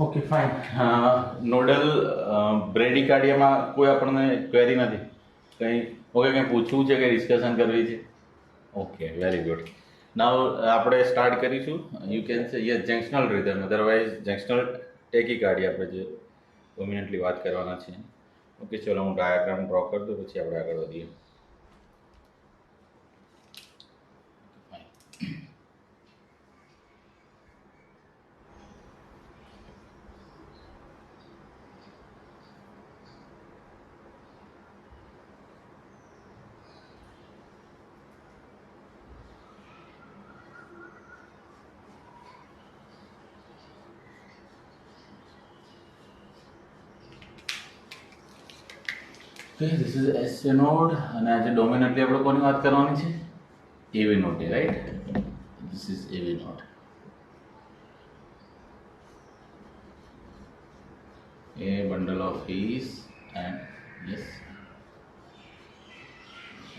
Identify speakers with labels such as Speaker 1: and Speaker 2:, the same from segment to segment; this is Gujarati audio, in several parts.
Speaker 1: Okay fine.
Speaker 2: નોડલ બ્રેડિકાર્ડિયામાં કોઈ આપણને ક્વેરી નથી કંઈ ઓકે કંઈ પૂછવું છે કે ડિસ્કશન કરવી છે? Okay very good. નાવ આપણે સ્ટાર્ટ કરીશું. You can say yes junctional rhythm, otherwise junctional tachycardia આપણે જે ડોમિનન્ટલી વાત કરવાના છે. ઓકે ચલો હું ડાયાગ્રામ ડ્રો કરી દઉં પછી આપણે આગળ વધીએ. Okay, this is SA node અને આજે ડોમિનન્ટલી આપણે કોની વાત કરવાની છે? AV node, right? This is AV node. A bundle of keys and yes,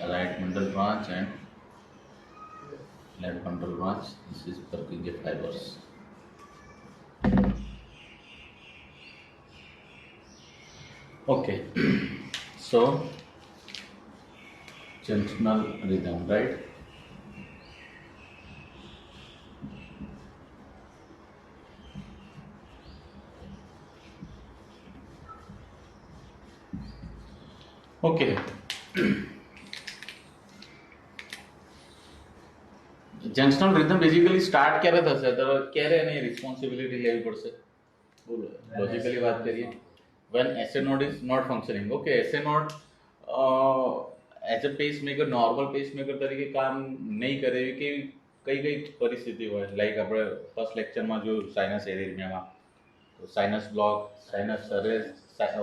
Speaker 2: a right bundle branch and left bundle branch. This is Purkinje fibers. Okay. So, junctional rhythm, right? Okay. Junctional rhythm basically start ક્યારે થશે તો ક્યારે એની રિસ્પોન્સિબિલિટી લેવી પડશે? બોલો લોજિકલી વાત કરીએ. when SA node is not functioning. Okay, SA node as a pacemaker normal pacemaker તરીકે કામ નહીં કરે એવી કેવી કઈ કઈ પરિસ્થિતિ હોય? લાઈક આપણે ફર્સ્ટ લેક્ચરમાં જોયું સાઇનસ એરિથમિયામાં, તો sinus block, sinus arrest,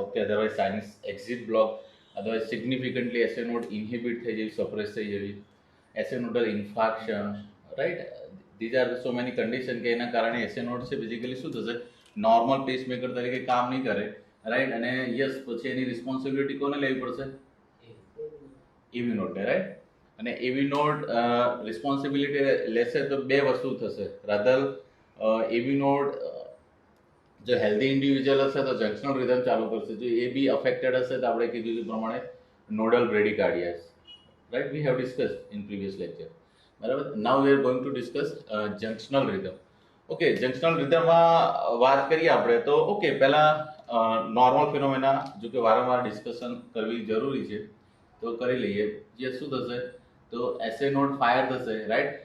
Speaker 2: okay otherwise sinus exit block, otherwise significantly SA node inhibit થઈ જવી, સપ્રેસ થઈ જવી, SA nodal infarction, right? These are so many condition કે એના કારણે SA node છે બેઝિકલી શું થશે? નોર્મલ પેસમેકર તરીકે કામ નહીં કરે, રાઈટ? અને યસ પછી એની રિસ્પોન્સિબિલિટી કોને લેવી પડશે? એવી નોડ, રાઈટ? અને એવી નોડ રિસ્પોન્સિબિલિટી લેશે તો બે વસ્તુ થશે. રાધર એવી નોડ જો હેલ્ધી ઇન્ડિવિજ્યુઅલ હશે તો જંક્શનલ રિધમ ચાલુ કરશે. જો એ બી અફેક્ટેડ હશે તો આપણે કીધું પ્રમાણે nodal bradycardias, right? We have discussed in previous lecture. બરાબર. Now we are going to discuss junctional rhythm. Okay, junctional રિધમમાં વાત કરીએ આપણે તો ઓકે પહેલા નોર્મલ ફિનોમેના જો કે વારંવાર ડિસ્કશન કરવી જરૂરી છે તો કરી લઈએ. જે શું થશે તો SA નોડ ફાયર થશે, રાઈટ?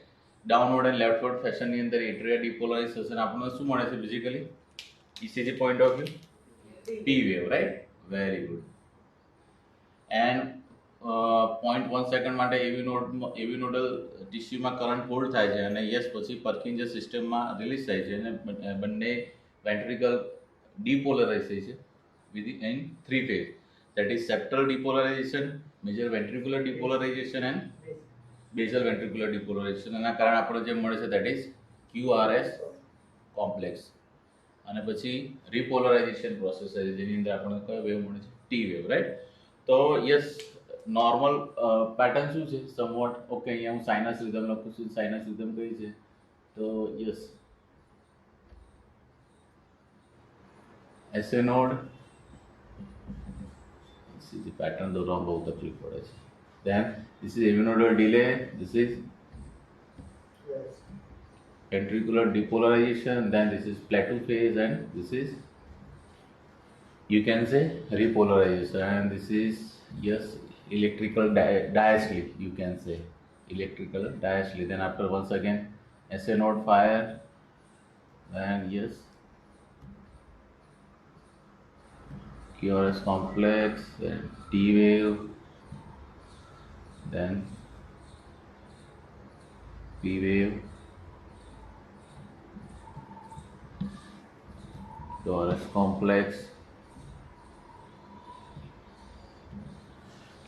Speaker 2: ડાઉનવર્ડ એન્ડ લેફ્ટવર્ડ ફેશનની અંદર એટ્રિયા ડિપોલરાઇઝ થશે અને આપણને શું મળે છે basically? ECG point of view, P wave, right? Very good. And 0.1 second માટે એવી નોડલ ટિશ્યુમાં કરંટ હોલ્ડ થાય છે અને યસ પછી પર્કિન્જર સિસ્ટમમાં રિલીઝ થાય છે અને બંને વેન્ટ્રિકલ ડિપોલરાઇઝ થાય છે in 3 phase. That is septal depolarization, major ventricular depolarization and basal ventricular depolarization. એના કારણે આપણે જે મળે છે that is QRS complex. અને પછી રિપોલરાઇઝેશન પ્રોસેસ છે જેની અંદર આપણને કયો વેવ મળે છે? T wave, right? તો યસ નોર્મલ પેટર્ન શું છે સમવોટ? ઓકે અહીંયા હું સાઇનસ રિધમ લખું છું. સાઇનસ રિધમ કઈ છે તો યસ SA node પેટર્ન દોરવામાં બહુ તકલીફ પડે છે. Then this is avinodal delay, this is ventricular depolarization, then this is plateau phase and this is you can say repolarization and this is yes electrical diastole, you can say electrical diastole. Then after once again SA node fire and yes QRS complex, then T wave, then P wave, QRS complex,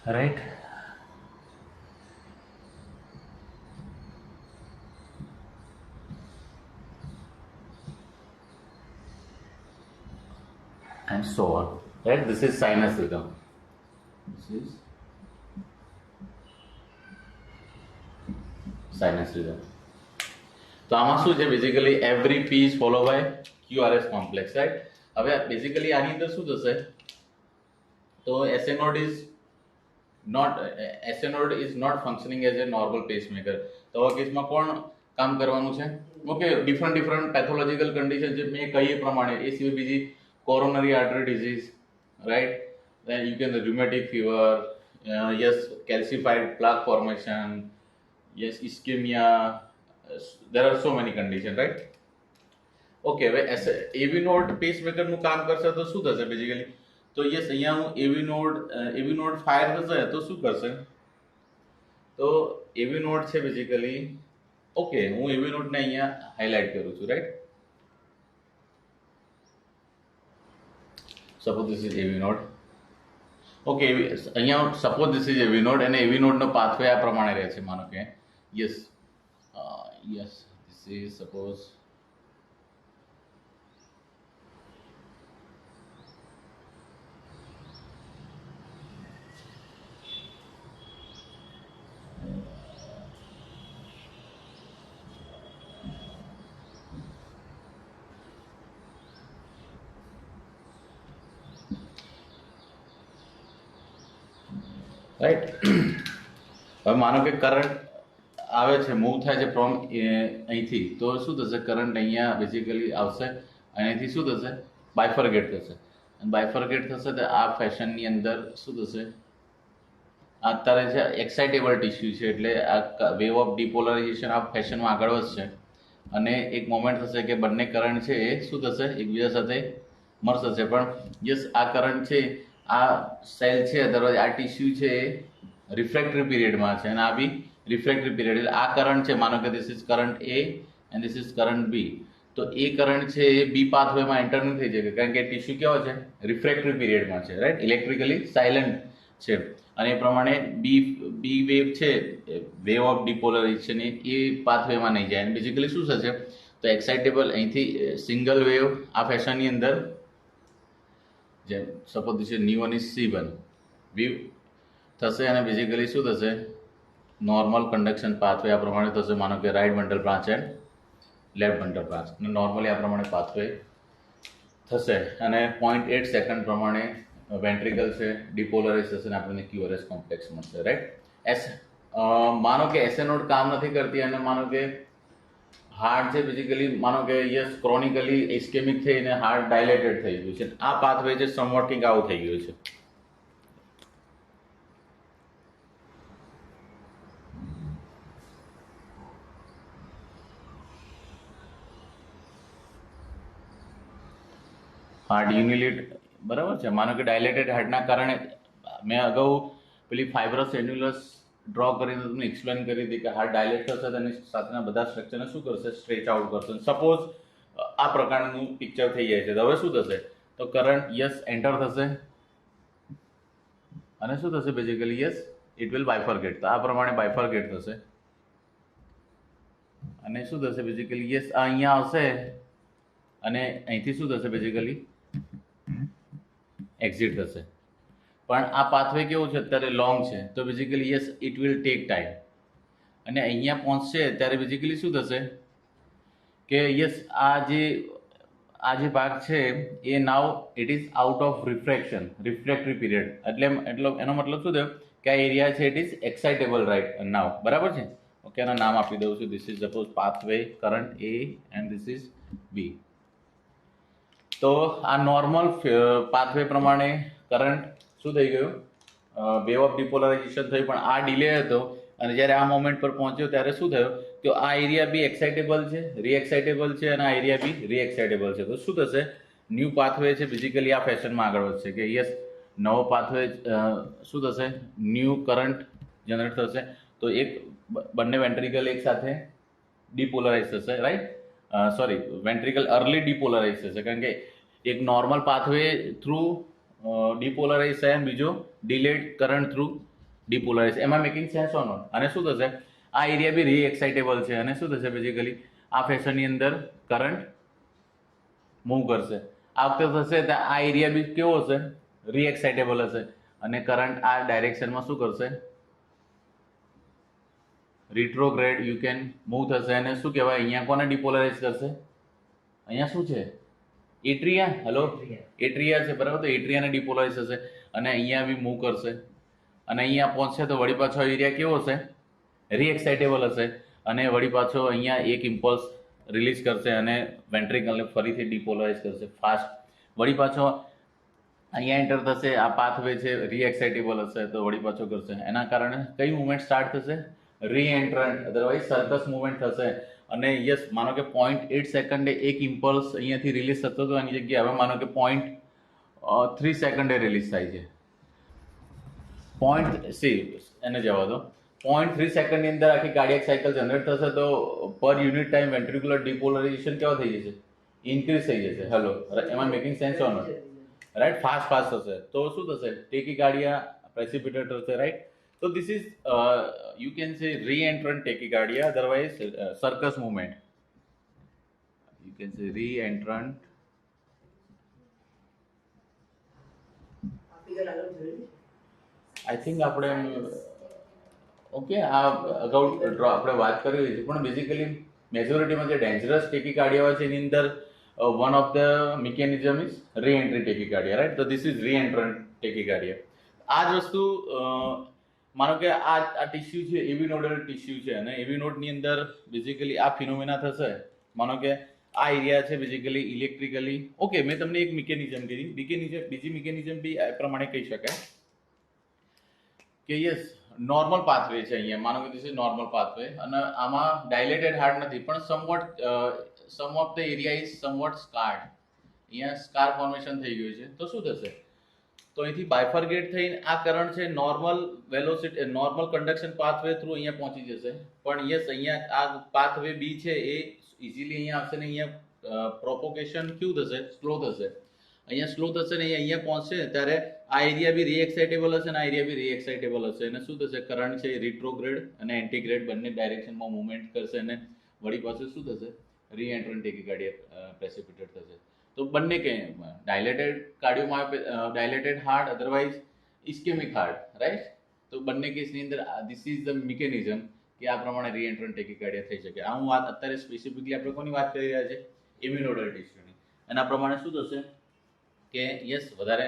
Speaker 2: right? And so on, right? This is sinus rhythm. This is sinus rhythm. તો આમાં શું છે basically every P is follow by Q QRS complex, right. હવે બેઝિકલી આની અંદર શું થશે, તો SA node is not functioning as a normal pacemaker. તો આ કેસમાં કોણ કામ કરવાનું છે? ઓકે, ડિફરન્ટ પેથોલોજીકલ કન્ડિશન છે મેં કહી એ પ્રમાણે, એ સિવાય બીજી coronary artery disease, right, then you can rheumatic fever, yes, calcified plaque formation, yes, ischemia, there are so many conditions, right? Okay, હવે AV નોડ પેસમેકર નું કામ કરશે તો શું થશે બેઝિકલી? તો યસ, અહીંયા હું AV નોડ ફાયર થશે તો શું કરશે? તો AV નોડ છે બેઝિકલી, ઓકે, હું AV નોડ ને અહીંયા હાઇલાઇટ કરું છું, right. Suppose this is AV node. Okay, અહીંયા suppose this is AV node, અને AV નોડ નો પાથવે આ પ્રમાણે રહે છે. માનો કે yes this is suppose right. હવે માનો કે કરંટ આવે છે, મૂવ થાય છે ફ્રોમ અહીંથી, તો શું થશે? કરંટ અહીંયા બેઝિકલી આવશે અને અહીંથી શું થશે? બાયફર્ગેટ થશે, અને બાયફર્ગેટ થશે તો આ ફેશનની અંદર શું થશે? અત્યારે છે એક્સાઇટેબલ ટિશ્યુ છે, એટલે આ વેવ ઓફ ડિપોલરાઇઝેશન આ ફેશનમાં આગળ વધશે, અને એક મોમેન્ટ થશે કે બંને કરંટ છે એ શું થશે? એકબીજા સાથે મર્જ થશે. પણ યસ, આ કરંટ છે, આ સેલ છે, અદરવાઇઝ આ ટિશ્યુ છે એ રિફ્રેક્ટરી પીરિયડમાં છે, અને આ બી રિફ્રેક્ટરી પીરિયડ. એટલે આ કરંટ છે, માનો કે this is current A and this is current B, તો એ કરંટ છે એ બી પાથવેમાં એન્ટર નહીં થઈ શકે, કારણ કે ટિશ્યુ કેવો છે? રિફ્રેક્ટરી પીરિયડમાં છે, રાઈટ, ઇલેક્ટ્રિકલી સાયલન્ટ છે, અને એ પ્રમાણે બી વેવ છે, વેવ ઓફ ડિપોલરાઇઝેશન એ પાથવેમાં નહીં જાય. અને બેઝિકલી શું થશે? તો એક્સાઇટેબલ અહીંથી સિંગલ વેવ આ ફેશનની અંદર, જેમ સપોઝ ધીસ ઇઝ ન્યુ1 ઇઝ C1 વેવ થશે, અને બેઝિકલી શું થશે? નોર્મલ કન્ડક્શન પાથવે આ પ્રમાણે થશે. માનો કે right bundle branch and left bundle branch, અને નોર્મલી આ પ્રમાણે પાથવે થશે, અને 0.8 સેકન્ડ પ્રમાણે વેન્ટ્રિકલ છે ડિપોલરાઇઝ થશે, અને આપણને QRS કોમ્પ્લેક્સ મળશે, રાઈટ. માનો કે SA નોડ કામ નથી કરતી, અને માનો કે હાર્ટ છે બેઝિકલી, માનો કે યસ ક્રોનિકલી ઇસ્કેમિક થઈને હાર્ટ ડાયલેટેડ થઈ ગયું છે, આ પાથવે છે સમવોટ કંઈક આવું થઈ ગયું છે. હાર્ટ યુનિલિટ બરાબર છે, માનો કે ડાયલેટેડ હાર્ટના કારણે મેં અગાઉ પેલી ફાઇબ્રસ એન્યુલસ ડ્રો કરીને તમને એક્સપ્લેન કરી હતી કે હાર્ટ ડાયલેટ થશે, તેની સાથેના બધા સ્ટ્રક્ચરને શું કરશે? સ્ટ્રેચ આઉટ કરશે. સપોઝ આ પ્રકારનું પિક્ચર થઈ જાય છે, તો હવે શું થશે? તો કરંટ યસ એન્ટર થશે, અને શું થશે? બેઝિકલી યસ ઇટ વિલ બાયફર્ગેટ, તો આ પ્રમાણે બાયફર્ગેટ થશે, અને શું થશે? બેઝિકલી યસ આ અહીંયા આવશે, અને અહીંથી શું થશે? બેઝિકલી એક્ઝિટ થશે. પણ આ પાથવે કેવું છે? અત્યારે લોંગ છે, તો basically yes it will take time, અને અહીંયા પહોંચશે ત્યારે બેઝિકલી શું થશે? કે યસ આ જે ભાગ છે એ now it is out of refractory period, એટલે એનો મતલબ શું થયો? કે આ એરિયા છે it is excitable right now, બરાબર છે. ઓકે, એના નામ આપી દઉં છું. This is suppose pathway current A and this is B. તો આ નોર્મલ પાથવે પ્રમાણે કરંટ શું થઈ ગયું? વેવ ઓફ ડિપોલરાઇઝેશન થઈ, પણ આ ડિલે હતો, અને જ્યારે આ મોમેન્ટ પર પહોંચ્યો ત્યારે શું થયું? તો આ એરિયા બી એક્સાઇટેબલ છે, રીએક્સાઇટેબલ છે, અને આ એરિયા બી રીએક્સાઇટેબલ છે. તો શું થશે? ન્યૂ પાથવે છે બેઝિકલી આ ફેશનમાં આગળ વધશે, કે યસ નવો પાથવે શું થશે? ન્યૂ કરંટ જનરેટ થશે, તો એક બંને વેન્ટ્રિકલ એક સાથે ડિપોલરાઇઝ થશે, રાઈટ. સોરી, વેન્ટ્રિકલ અર્લી ડિપોલરાઇઝ થશે, કારણ કે એક નોર્મલ પાથવે થ્રુ ડિપોલરાઇઝ થાય, બીજો ડિલેડ કરંટ થ્રુ ડિપોલરાઇઝ. એમાં મેકિંગ સેન્સ ઓર નોટ? અને શું થશે? આ એરિયા બી રીએક્સાઇટેબલ છે, અને શું થશે? બેઝિકલી આ ફેશનની અંદર કરંટ મૂવ કરશે. આ વખતે થશે તો આ એરિયા બી કેવો હશે? રીએક્સાઇટેબલ હશે, અને કરંટ આ ડાયરેક્શનમાં શું કરશે? રિટ્રોગ્રેડ યુ કેન મૂવ થશે, અને શું કહેવાય? અહીંયા કોને ડિપોલરાઇઝ કરશે? અહીંયા શું છે? એટ્રિયા, હેલો, એટ્રિયા છે બરાબર, તો એટ્રિયાને ડિપોલરાઇઝ થશે અને અહીંયા બી મૂવ કરશે અને અહીંયા પહોંચશે તો વળી પાછો એરિયા કેવો હશે, રીએક્સાઇટેબલ હશે અને વળી પાછો અહીંયા એક ઇમ્પલ્સ રિલીઝ કરશે અને વેન્ટ્રિકલને ફરીથી ડિપોલરાઇઝ કરશે ફાસ્ટ. વળી પાછો અહીંયા એન્ટર થશે, આ પાથવે છે રીએક્સાઇટેબલ હશે તો વળી પાછો કરશે. એના કારણે કઈ મુવમેન્ટ સ્ટાર્ટ થશે, રીએન્ટ્રન્ટ, અધરવાઇઝ સર્કસ મુવમેન્ટ થશે. અને યસ, માનો કે 0.8 સેકન્ડે એક ઇમ્પલ્સ અહીંયાથી રિલીઝ થતો હતો, એની જગ્યાએ હવે માનો કે 0.3 સેકન્ડે રિલીઝ થાય છે. એને જવા દો, 0.3 સેકન્ડની અંદર આખી કાર્ડિયાક સાયકલ જનરેટ થશે તો પર યુનિટ ટાઈમ વેન્ટ્રિક્યુલર ડિપોલરાઇઝેશન કેવા થઈ જશે, ઇન્ક્રીઝ થઈ જશે. Hello, am I making sense or not? Right, fast થશે તો શું થશે, ટેકીકાર્ડિયા પ્રેસિપિટેટ થશે. Right, so this is you can say re-entrant tachycardia, otherwise circus movement. You can say re-entrant. I think આપણે ઓકે આ અગાઉ આપણે વાત કરી હતી, પણ બેઝિકલી મેજોરિટીમાં જે ડેન્જરસ ટેકીકાર્ડિયા હોય છે એની અંદર one of the mechanism is re-entry tachycardia, right? So this is re-entrant tachycardia. આ જ વસ્તુ માનો કે આ ટિશ્યુ છે, એવી નોડલ ટિશ્યુ છે અને એવી નોડની અંદર બેઝિકલી આ ફિનોમિના થશે. માનો કે આ એરિયા છે બેઝિકલી ઇલેક્ટ્રિકલી ઓકે. મેં તમને એક મિકેનિઝમ કીધી, બીજી મિકેનિઝમ બી આ પ્રમાણે કહી શકાય કે યસ, નોર્મલ પાથવે છે અહીંયા, માનો કે ધીસ ઇઝ નોર્મલ પાથવે અને આમાં ડાયલેટેડ હાર્ટ નથી, પણ some of the area is somewhat scarred. અહીંયા સ્કાર ફોર્મેશન થઈ ગયું છે તો શું થશે, તો અહીંથી બાયફર્ગેટ થઈને આ કરંટ છે normal velocity, normal conduction pathway through અહીંયા પહોંચી જશે. પણ યસ, અહીંયા આ પાથવે બી છે એ ઇઝીલી અહીંયા આવશે ને અહીંયા પ્રોપોગેશન કેવું થશે, સ્લો થશે. અહીંયા સ્લો થશે ને અહીંયા પહોંચશે ત્યારે આ એરિયા બી રીએક્સાઇટેબલ હશે ને આ એરિયા બી રીએક્સાઇટેબલ હશે અને શું થશે, કરંટ છે રિટ્રોગ્રેડ અને એન્ટીગ્રેડ બંને ડાયરેક્શનમાં મૂવમેન્ટ કરશે અને વળી પાછું શું થશે, રીએન્ટ્રન્ટ ટેકીકાર્ડિયા પ્રેસિપિટેટ થશે. તો બંને કે ડાયલેટેડ ડાયલેટેડ હાર્ટ, અધરવાઇઝ ઇસ્કેમિક હાર્ટ, રાઈટ. તો બંને કેસની અંદર ધીસ ઇઝ ધ મિકેનિઝમ કે આ પ્રમાણે રીએન્ટ્રન્ટ ટેકીકાર્ડિયા થઈ શકે. આ હું વાત અત્યારે સ્પેસિફિકલી આપણે કોની વાત કરી રહ્યા છે, ઇમ્યુનોડલ ટિશ્યુની. અને આ પ્રમાણે શું થશે કે યસ, વધારે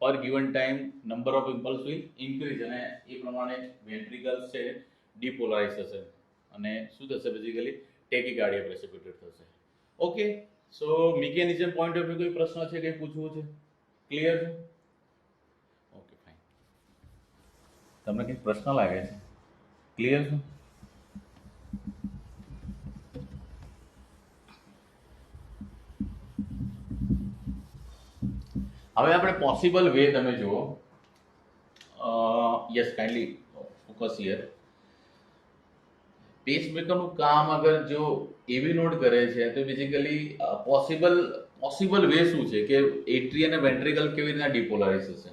Speaker 2: પર given time number of impulse will increase અને એ પ્રમાણે વેન્ટ્રિકલ્સ છે ડિપોલરાઇઝ થશે અને શું થશે બેઝિકલી ટેકીકાર્ડિયા પ્રેસિપિટેટ થશે. Okay, so mechanism point of view કોઈ પ્રશ્ન છે, કંઈ પૂછવું છે, ક્લિયર છે? Okay, fine. તમને કંઈક પ્રશ્ન લાગે છે, ક્લિયર છે? હવે આપણે પોસિબલ વે તમે જુઓ. Yes, kindly focus here. પેસમેકરનું કામ અગર જો એવી નોડ કરે છે તો બેઝિકલી પોસિબલ વે શું છે કે એટ્રી અને વેન્ટ્રિકલ કેવી રીતના ડિપોલરાઇઝ થશે.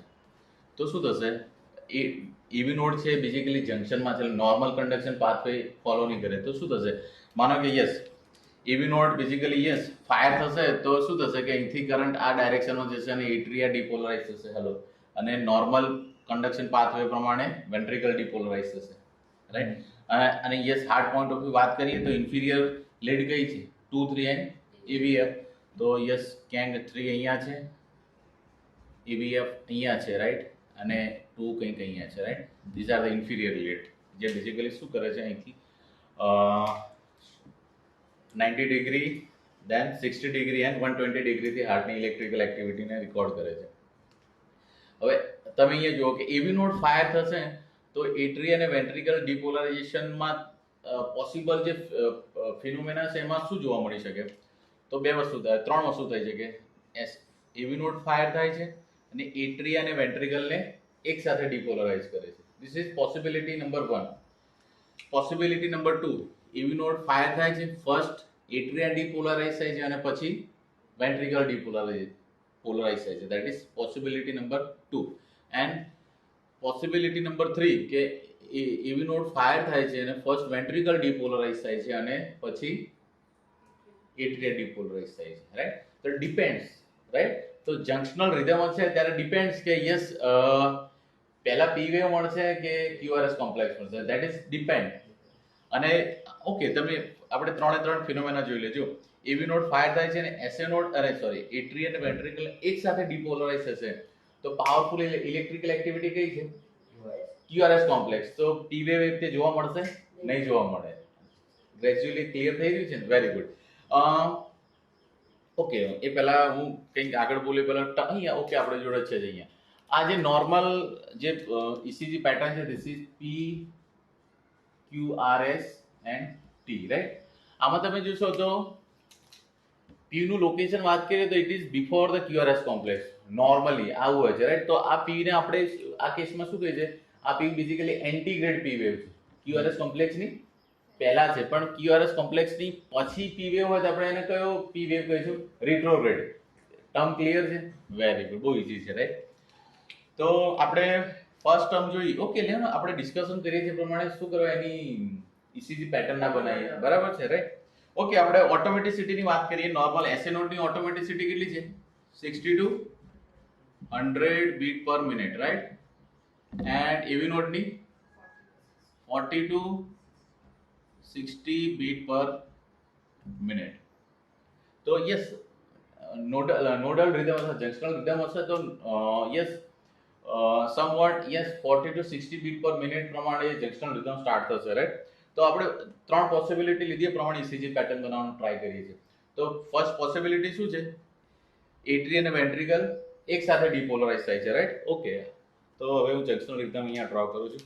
Speaker 2: તો શું થશે, એ એવી નોડ છે બેઝિકલી જંક્શનમાં છે, નોર્મલ કન્ડક્શન પાથવે ફોલો નહીં કરે તો શું થશે, માનો કે યસ એવી નોડ બેઝિકલી યસ ફાયર થશે તો શું થશે કે અહીંથી કરંટ આ ડાયરેક્શનમાં જશે અને એટ્રિયા ડિપોલરાઇઝ થશે. હેલો, અને નોર્મલ કન્ડક્શન પાથવે પ્રમાણે વેન્ટ્રિકલ ડિપોલરાઇઝ થશે, રાઈટ. અને yes, heart point of view વાત કરીએ તો ઇન્ફિરિયર લીડ કઈ છે, 2, 3 એન્ડ એવીએફ. તો યસ, કેંગ 3 અહીંયા છે, એવીએફ અહીંયા છે, રાઈટ, અને 2 કંઈક અહીંયા છે, right. These are the inferior lead જે બેઝિકલી શું કરે છે, અહીંથી 90 ડિગ્રી, દેન 60 ડિગ્રી એન્ડ 120 ડિગ્રીથી હાર્ટની ઇલેક્ટ્રિકલ એક્ટિવિટીને રેકોર્ડ કરે છે. હવે તમે અહીંયા જુઓ કે એવી નોડ ફાયર થશે તો એટ્રી અને વેન્ટ્રિકલ ડિપોલરાઇઝેશનમાં પોસિબલ જે ફિનોમેના છે એમાં શું જોવા મળી શકે, તો 3 વસ્તુ થઈ શકે. એવી નોડ ફાયર થાય છે અને એટ્રી અને વેન્ટ્રિકલને એક સાથે ડિપોલરાઇઝ કરે છે. This is possibility number 1. Possibility number 2, એવી નોડ ફાયર થાય છે, ફર્સ્ટ એટ્રિયા ડિપોલરાઇઝ થાય છે અને પછી વેન્ટ્રિકલ પોલરાઇઝ થાય છે. That is possibility number 2. And possibility number 3 કે એવી નોડ ફાયર થાય છે અને ફર્સ્ટ વેન્ટ્રિકલ ડિપોલરાઇઝ થાય છે અને પછી એટ્રિયા ડિપોલરાઇઝ થાય છે, રાઈટ. તો ડિપેન્ડ્સ, રાઈટ. તો જંક્શનલ રિધમ છે ત્યારે ડિપેન્ડ્સ કે યસ પહેલા પી વેવ મળશે કે ક્યુઆરએસ કોમ્પ્લેક્સ મળશે, દેટ ઇઝ ડિપેન્ડ. અને ઓકે, તમે આપણે 3 ફિનોમેના જોઈ લેજો. એવી નોડ ફાયર થાય છે અને એસએ નોડ એટ્રી અને વેન્ટ્રિકલ એક સાથે ડિપોલરાઇઝ થશે તો પાવરફુલ ઇલેક્ટ્રિકલ એક્ટિવિટી કઈ છે? QRS complex. તો પી વેવ એ રીતે જોવા મળશે? નહીં જોવા મળે. ગ્રેજ્યુઅલી ક્લિયર થઈ રહ્યું છે ને? Very good. ઓકે, એ પહેલા હું કંઈક આગળ બોલ્યો પહેલા અહીંયા ઓકે આપણે જોડે છે જ અહીંયા. આ જે નોર્મલ જે ઇસીજી પેટર્ન છે this is P QRS and T, right? આમાં તમે જોશો તો P નું લોકેશન વાત કરીએ તો it is before the QRS complex. Normally આવું હોય છે, રાઈટ? તો આ P ને આપણે આ કેસમાં શું કહે છે? આ P બેઝિકલી એન્ટીગ્રેડ P વેવ છે. QRS કોમ્પ્લેક્સની પહેલા છે, પણ QRS કોમ્પ્લેક્સની પછી P વેવ હોય તો આપણે એને કયો P વેવ કહીશું? રિટ્રોગ્રેડ. ટર્મ ક્લિયર છે? વેરી ગુડ, બહુ ઈઝી છે, રાઈટ? તો આપણે ફર્સ્ટ ટર્મ જોઈ. ઓકે, લે આપણે ડિસ્કશન કરીએ છીએ પ્રમાણે શું કરવા એની ECG પેટર્ન ના બનાવીએ, બરાબર છે, રાઈટ? ઓકે, આપણે ઓટોમેટિસિટી ની વાત કરીએ. નોર્મલ એસએ નોડ ની ઓટોમેટિસિટી કેટલી છે? 60 to 100 beat per minute, right? And એવી નોડ ની 40 to 60 બીટ પર મિનિટ. તો યસ, નોડલ રિધમ હશે, જંક્શનલ રિધમ હશે તો yes somewhat yes 40 to 60 bit per minute પ્રમાણે જંક્શનલ રિધમ સ્ટાર્ટ થશે, રાઈટ? તો આપણે ત્રણ પોસિબિલિટી લીધી પ્રમાણે ECG પેટર્ન બનાવવાનો ટ્રાય કરીએ છીએ. તો ફર્સ્ટ પોસિબિલિટી શું છે? એટ્રી અને વેન્ટ્રિકલ એક સાથે ડિપોલરાઇઝ થાય છે, રાઈટ? ઓકે, તો હવે હું જંક્શનલ રિધમ અહીંયા ડ્રો કરું છું.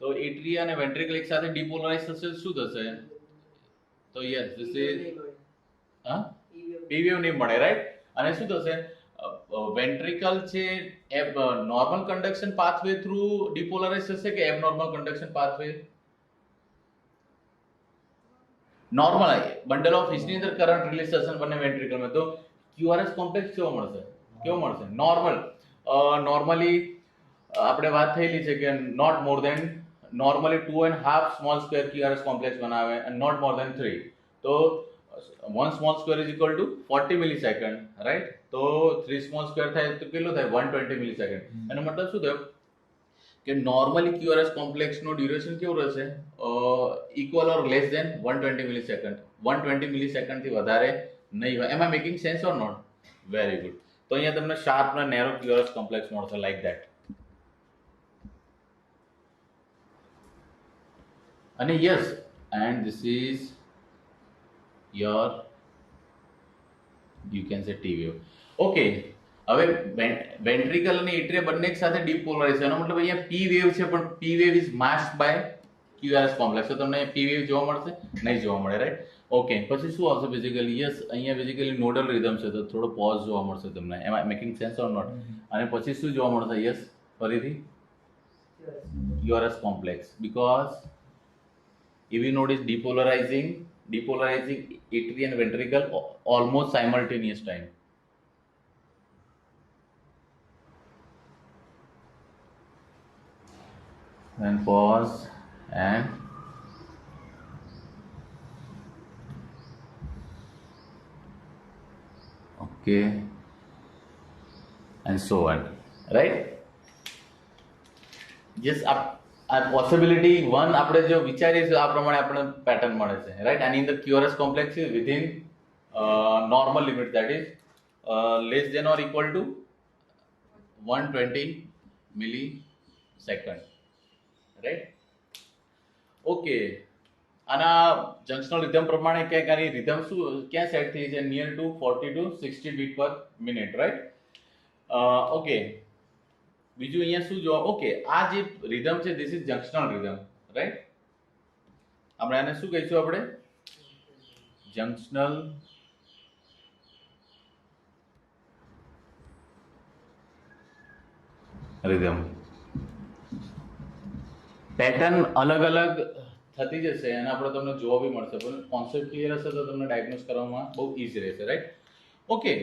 Speaker 2: તો એટ્રી અને વેન્ટ્રિકલ એક સાથે ડિપોલરાઇઝ થશે, શું થશે? તો yes this is P wave નહીં મળે, રાઈટ? અને શું થશે? વેન્ટ્રિકલ છે normal conduction pathway through depolarize થશે કે abnormal conduction pathway? Normal bundle of His ની અંદર કરંટ રિલીઝ થશે બંને વેન્ટ્રિકલમાં. તો ક્યુઆરએસ કોમ્પ્લેક્સ કેવો મળશે? નોર્મલી આપણે વાત થયેલી છે કે not more than normally 2.5 small square QRS complex બનાવે and not more than 3. તો 1 small square is equal to 40 millisecond, right? તો 3 સ્મોલ સ્ક્વેર થાય તો કેટલું થાય? 120 મિલીસેકન્ડ. એનો મતલબ શું થયો કે નોર્મલી QRS કોમ્પ્લેક્સ નો ડ્યુરેશન કેવું રહેશે? Equal or less than 120 millisecond. 120 millisecond થી વધારે નહીં હોય. Am I making sense or not? Very good. તો અહીંયા તમને શાર્પ અને નેરો QRS કોમ્પ્લેક્સ મળશે લાઈક ધેટ. અને yes, and this is your you can say T wave. Okay, હવે વેન્ટ્રિકલ અને એટ્રિયા બંને એક સાથે ડિપોલરાઇઝ છે. એનો મતલબ અહીંયા P વેવ છે, પણ P wave is masked by QRS complex. તો તમને P વેવ જોવા મળશે? નહીં જોવા મળે, રાઈટ? ઓકે, પછી શું આવશે બેઝિકલી? યસ, અહીંયા બેઝિકલી નોડલ રિધમ છે તો થોડો પોઝ જોવા મળશે તમને. એમ I making sense or not? અને પછી શું જોવા મળશે? યસ, ફરીથી QRS complex, because EV node is depolarizing atria and ventricle almost simultaneous time. Then pause and okay and so on, right? Yes, આ પોસિબિલિટી 1 આપણે જો વિચારીએ છીએ આ પ્રમાણે આપણે પેટર્ન મળે છે, રાઈટ? આની અંદર QRS કોમ્પ્લેક્સ છે within normal limit, that is less than or equal to 120 millisecond, right? Okay, આના જંક્શનલ રિધમ પ્રમાણે ક્યાંક આની રિધમ શું ક્યાં સેટ થઈ છે? Near to 40 to 60 bit per minute, right? Okay, બીજું અહીંયા શું જોવા? ઓકે, આ જે રિધમ છે this is junctional rhythm, right? આપણે આને શું કહીશું? આપણે જંક્શનલ રિધમ. પેટર્ન અલગ અલગ થતી જશે અને આપણે તમને જોવા બી મળશે, પણ કોન્સેપ્ટ ક્લિયર હશે તો તમને ડાયગ્નોસ કરવામાં બહુ ઈઝી રહેશે, રાઈટ? ઓકે,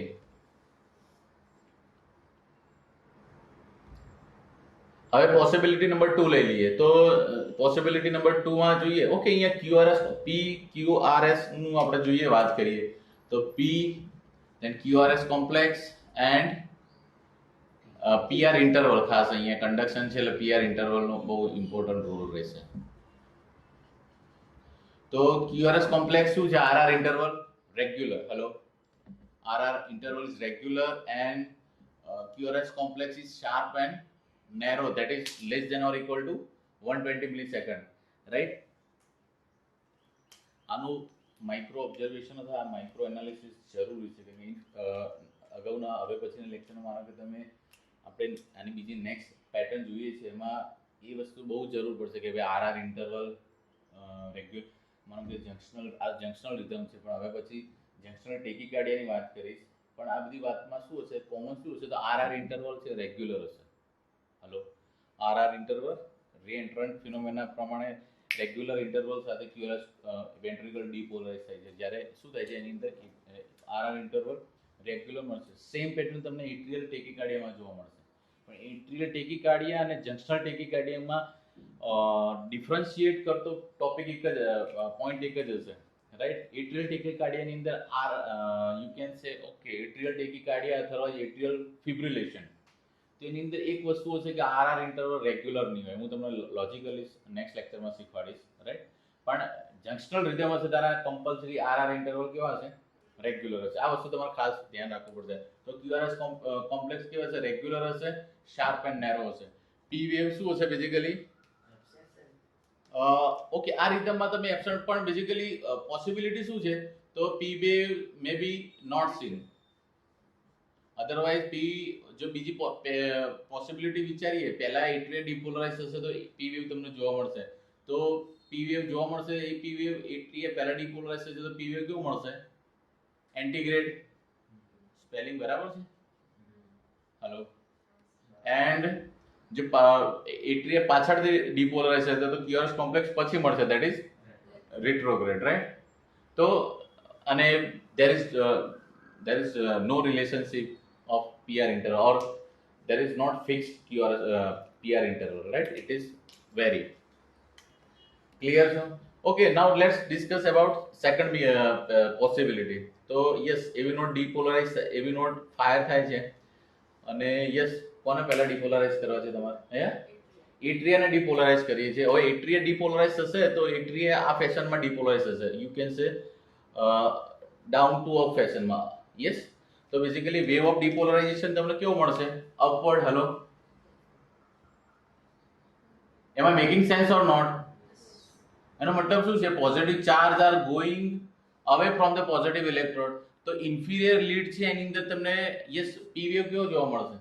Speaker 2: હવે પોસિબિલિટી નંબર 2 લઈ લઈએ. તો પોસિબિલિટી નંબર 2 માં જોઈએ. ઓકે, અહીંયા QRS નું આપણે જોઈએ, વાત કરીએ તો P then QRS complex and PR interval. ખાસ અહીંયા કન્ડક્શન છે એટલે PR ઇન્ટરવલ નો બહુ ઇમ્પોર્ટન્ટ રોલ રહેશે. તો QRS કોમ્પ્લેક્સ શું છે? RR interval, regular. Hello, RR interval is regular, and QRS complex is sharp and narrow, that is less than or equal to 120 millisecond, right? આનું માઇક્રો ઓબ્ઝર્વેશન અથવા માઇક્રો એનાલિસિસ જરૂરી છે કે અગાઉના હવે પછીના લેક્ચરમાં માનો કે તમે આપણે આની બીજી નેક્સ્ટ પેટર્ન જોઈએ છે એમાં એ વસ્તુ બહુ જરૂર પડશે કે ભાઈ આરઆર ઇન્ટરવલ રેગ્યુલર, માનો કે જંક્શનલ રિધમ છે, પણ હવે પછી જંક્શનલ ટેકીકાર્ડિયાની વાત કરીશ, પણ આ બધી વાતમાં શું હશે, કોમન શું હશે, તો આરઆર ઇન્ટરવલ છે રેગ્યુલર હશે. હલો, આરઆર ઇન્ટરવલ રીએન્ટ્રન્ટ ફિનોમેના પ્રમાણે રેગ્યુલર ઇન્ટરવલ સાથે ક્યુઆરએસ વેન્ટ્રિકલ ડીપોલરાઇઝ થાય છે. જ્યારે શું થાય છે એની અંદર આરઆર ઇન્ટરવલ રેગ્યુલર મળશે. સેમ પેટર્ન તમને એટ્રિયલ ટેકીકાર્ડિયામાં જોવા મળશે, પણ એટ્રિયલ ટેકીકાર્ડિયા અને જંક્શનલ ટેકીકાર્ડિયામાં ડિફરન્શિએટ કરતો ટોપિક એક જ પોઈન્ટ એક જ હશે, રાઈટ? એટ્રિયલ ટેકીકાર્ડિયાની અંદર યુ કેન સે ઓકે એટ્રિયલ ટેકીકાર્ડિયા અથવા એટ્રિયલ ફિબ્રિલેશન, તેની અંદર એક વસ્તુ હશે કે આરઆર ઇન્ટરવલ રેગ્યુલર નહીં હોય. હું તમને લોજિકલી નેક્સ્ટ લેક્ચરમાં શીખવાડીશ, રાઈટ? પણ જંક્શનલ રિધમ હશે ત્યારે કમ્પલસરી આરઆર ઇન્ટરવલ કેવા હશે? રેગ્યુલર હશે. આ વસ્તુ તમારે ખાસ ધ્યાન રાખવું પડશે. તો ક્યુઆરએસ કોમ્પ્લેક્સ કેવા હશે? રેગ્યુલર હશે, શાર્પ એન્ડ નેરો હશે. પી વેવ શું હશે બેઝિકલી? ઓકે, આ રિધમમાં તમે એબ્સન્ટ, પણ બેઝિકલી પોસિબિલિટી શું છે, તો P wave may be not seen, otherwise P જો બીજી પોસિબિલિટી વિચારીએ, પહેલા એટ્રિયા ડિપોલરાઇઝ થશે તો પી વેવ તમને જોવા મળશે. તો પી વેવ જોવા મળશે, એ પી વેવ એટ્રિયા પહેલા ડિપોલરાઇઝ થશે તો પી વેવ કેવું મળશે? એન્ટીગ્રેડ. સ્પેલિંગ બરાબર છે? હેલો. એન્ડ જે એટ્રિયા પાછળથી ડિપોલરાઇઝ થશે તો ક્યુઆરએસ કોમ્પ્લેક્સ પછી મળશે, ધેટ ઇઝ રિટ્રોગ્રેડ, રાઈટ? તો અને there is no relationship of PR interval, or there is not fixed PR interval, right? It is varied. Clear, sir? Okay, now let's discuss about second possibility. So yes, AV node depolarize, AV node fire થાય છે, અને yes, કોને પહેલા ડિપોલરાઇઝ કરવા છે તમારે? અહીંયા એટ્રિયાને ડિપોલરાઇઝ કરીએ છીએ. હવે એટ્રિયા ડિપોલરાઇઝ થશે તો એટ્રિયા આ ફેશનમાં ડિપોલરાઇઝ થશે, યુ કેન સે ડાઉન ટુ અપ ફેશનમાં. યસ, તો બેઝિકલી વેવ ઓફ ડિપોલરાઇઝેશન તમને કેવું મળશે? અપવર્ડ. હેલો, એમાં મેકિંગ સેન્સ ઓર નોટ? એનો મતલબ શું છે? Positive charge are going away from the positive electrode. તો ઇન્ફિરિયર લીડ છે એની અંદર તમને યસ પી વેવ કેવો જોવા મળશે?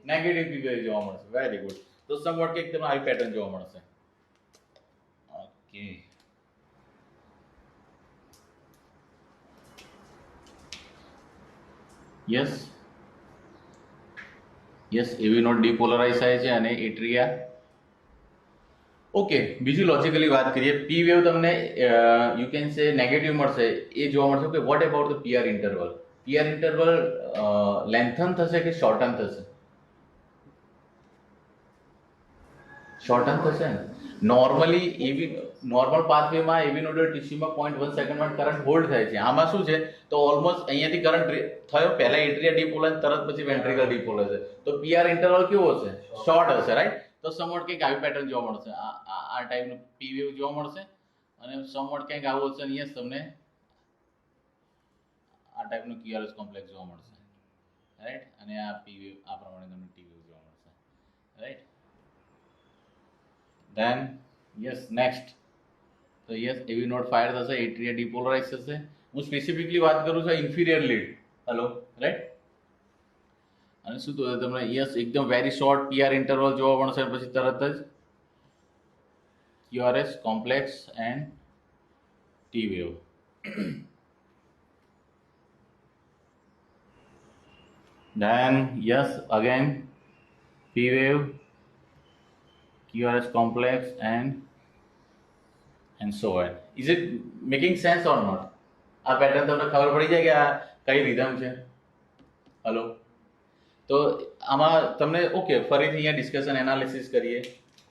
Speaker 2: નેગેટિવ પી વેવ જોવા મળશે. Very good. તો સમવટ કંઈક તમને આવી પેટર્ન જોવા મળશે. ઓકે, યસ યસ, એવી નોટ ડિપોલરાઇઝ થાય છે અને એટ્રિયા. ઓકે, બીજું લોજિકલી વાત કરીએ, પી વેવ તમને યુ કેન સે નેગેટિવ મળશે, એ જોવા મળશે. કે what about the PR interval? PR interval lengthen થશે કે શોર્ટન થશે? શોર્ટન થશે ને. નોર્મલી એવી નોર્મલ પાથવેમાં એવી નોડલ ટીસ્યુમાં 0.1 સેકન્ડમાં કરંટ હોલ્ડ થાય છે. આમાં શું છે, તો ઓલમોસ્ટ અહીંયાથી કરંટ થયો, પહેલા એટ્રિયા ડિપોલાઇઝ, તરત પછી વેન્ટ્રિકલ ડિપોલાઇઝ. તો પીઆર ઇન્ટરવલ કેવો હશે? શોર્ટ હશે, રાઈટ? તો સમવટ કંઈક આવી પેટર્ન જોવા મળશે, આ ટાઈપનું પી વેવ જોવા મળશે, અને સમવટ કંઈક આવું હશે. અહીંયા તમને આ ટાઈપનું ક્યુઆરએસ કોમ્પ્લેક્સ જોવા મળશે, રાઈટ? અને આ પી વેવ આ પ્રમાણે તમને ટી વેવ જોવા મળશે, right? Then yes, next. So yes, AV node fire થશે, એટ્રિયા ડિપોલરાઇઝ થશે. હું સ્પેસિફિકલી વાત કરું છું ઇન્ફિરિયર લીડ. Hello, right? અને શું તો તમને યસ એકદમ વેરી શોર્ટ પીઆર ઇન્ટરવલ જોવા મળશે, પછી તરત જ QRS complex and T wave. Then yes, again P wave, QRS complex, and so on. Is it making sense or not? આ પેટર્ન તમને ખબર પડી જાય કે આ કઈ રિધમ છે? હલો, તો આમાં તમને ઓકે, ફરીથી અહીંયા ડિસ્કશન એનાલિસિસ કરીએ.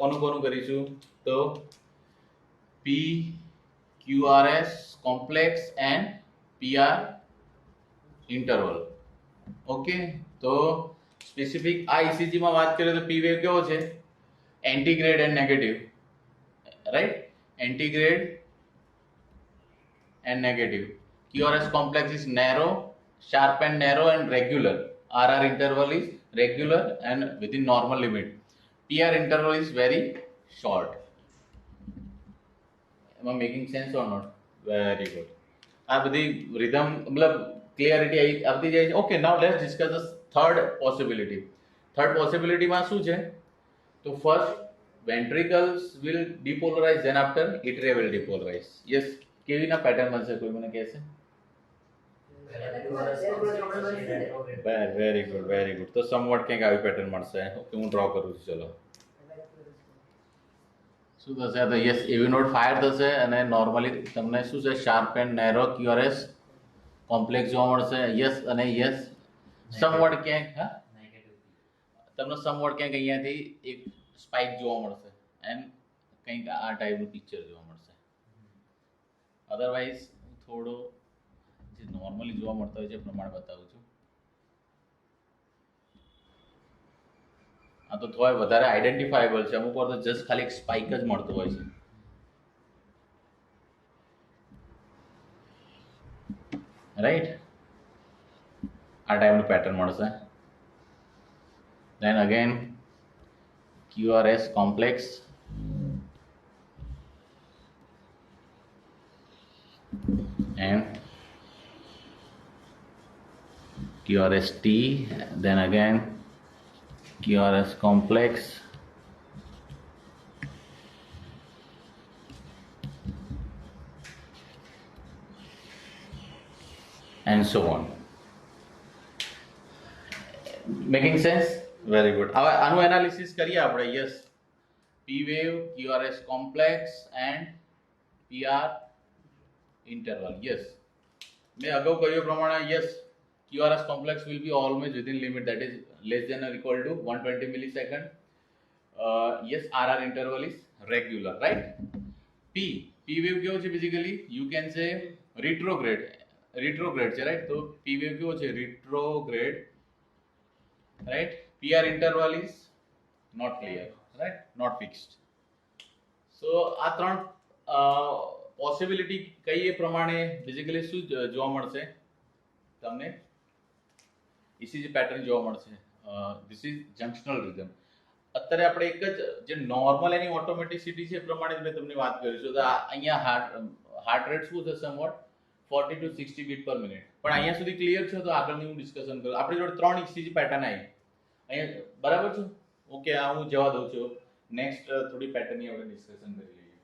Speaker 2: કોનું કોનું કરીશું? તો P QRS complex and PR interval. Okay, તો સ્પેસિફિક આ ઇસીજીમાં વાત કરીએ તો પી વેવ કેવો છે? Antegrade and negative, right? Antegrade and negative. QRS complex is narrow, sharp and narrow and regular. RR interval is regular and within normal limit. PR interval is very short. Am I making sense or not? Very good. આ બધી rhythm મતલબ clarity આ બધી જાય છે. Okay, now let's discuss the third possibility. Third possibility માં શું છે? તો first ventricles will depolarize, then after atria will depolarize. Yes, કેવી ના પેટર્ન બનશે કોઈ મને કહેશે? Very good, very good. તો સમવટ કંઈક આવી પેટર્ન મળશે. ઓકે, હું ડ્રો કરું છું. ચલો, શું થશે? તો યસ, એવી નોટ ફાયર થશે અને નોર્મલી તમને શું છે, sharp and narrow QRS complex જોવા મળશે. યસ અને યસ, સમવટ ક્યાંક તમને સમવટ ક્યાંક અહીંયાથી એક સ્પાઇક જોવા મળશે એન્ડ કંઈક આ ટાઈપનું પિક્ચર જોવા મળશે. અધરવાઇઝ થોડો જે નોર્મલી જોવા મળતા હોય છે એ પ્રમાણે બતાવું છું. આ તો થોડા વધારે આઈડેન્ટિફાયેબલ છે. અમુક વાર તો જસ્ટ ખાલી એક સ્પાઇક જ મળતું હોય છે. રાઈટ, આ ટાઈપનું પેટર્ન મળશે. then again QRS complex and QRST, then again QRS complex and so on. Making sense? Very good. હવે આનું એનાલિસિસ કરીએ આપણે. Yes, P wave, QRS complex and PR interval. Yes, મેં અગાઉ કહ્યું પ્રમાણે yes, QRS complex will be always within limit, that is less than or equal to 120 millisecond. Yes, RR interval is regular, right? P wave કેવો છે? Basically you can say retrograde છે, right? તો P wave કેવો છે? retrograde, right? PR interval is not clear, right? Not fixed. So આ ત્રણ પોસિબિલિટી કઈ એ પ્રમાણે બેઝિકલી શું જોવા મળશે તમને? ECG પેટર્ન જોવા મળશે. This is junctional rhythm. અત્યારે આપણે એક જ જે નોર્મલ એની ઓટોમેટિસિટી છે એ પ્રમાણે જ મેં તમને વાત કરીશું. તો અહીંયા હાર્ટ રેટ શું છે? સમવટ 40 to 60 બીટ પર મિનિટ. પણ અહીંયા સુધી ક્લિયર છે? તો આગળની હું ડિસ્કશન કરું. આપણી જોડે 3 ECG પેટર્ન આવી અહીંયા, બરાબર છે? ઓકે, આ હું જવા દઉં છું. નેક્સ્ટ થોડી પેટર્નની આપણે ડિસ્કશન કરી લઈએ.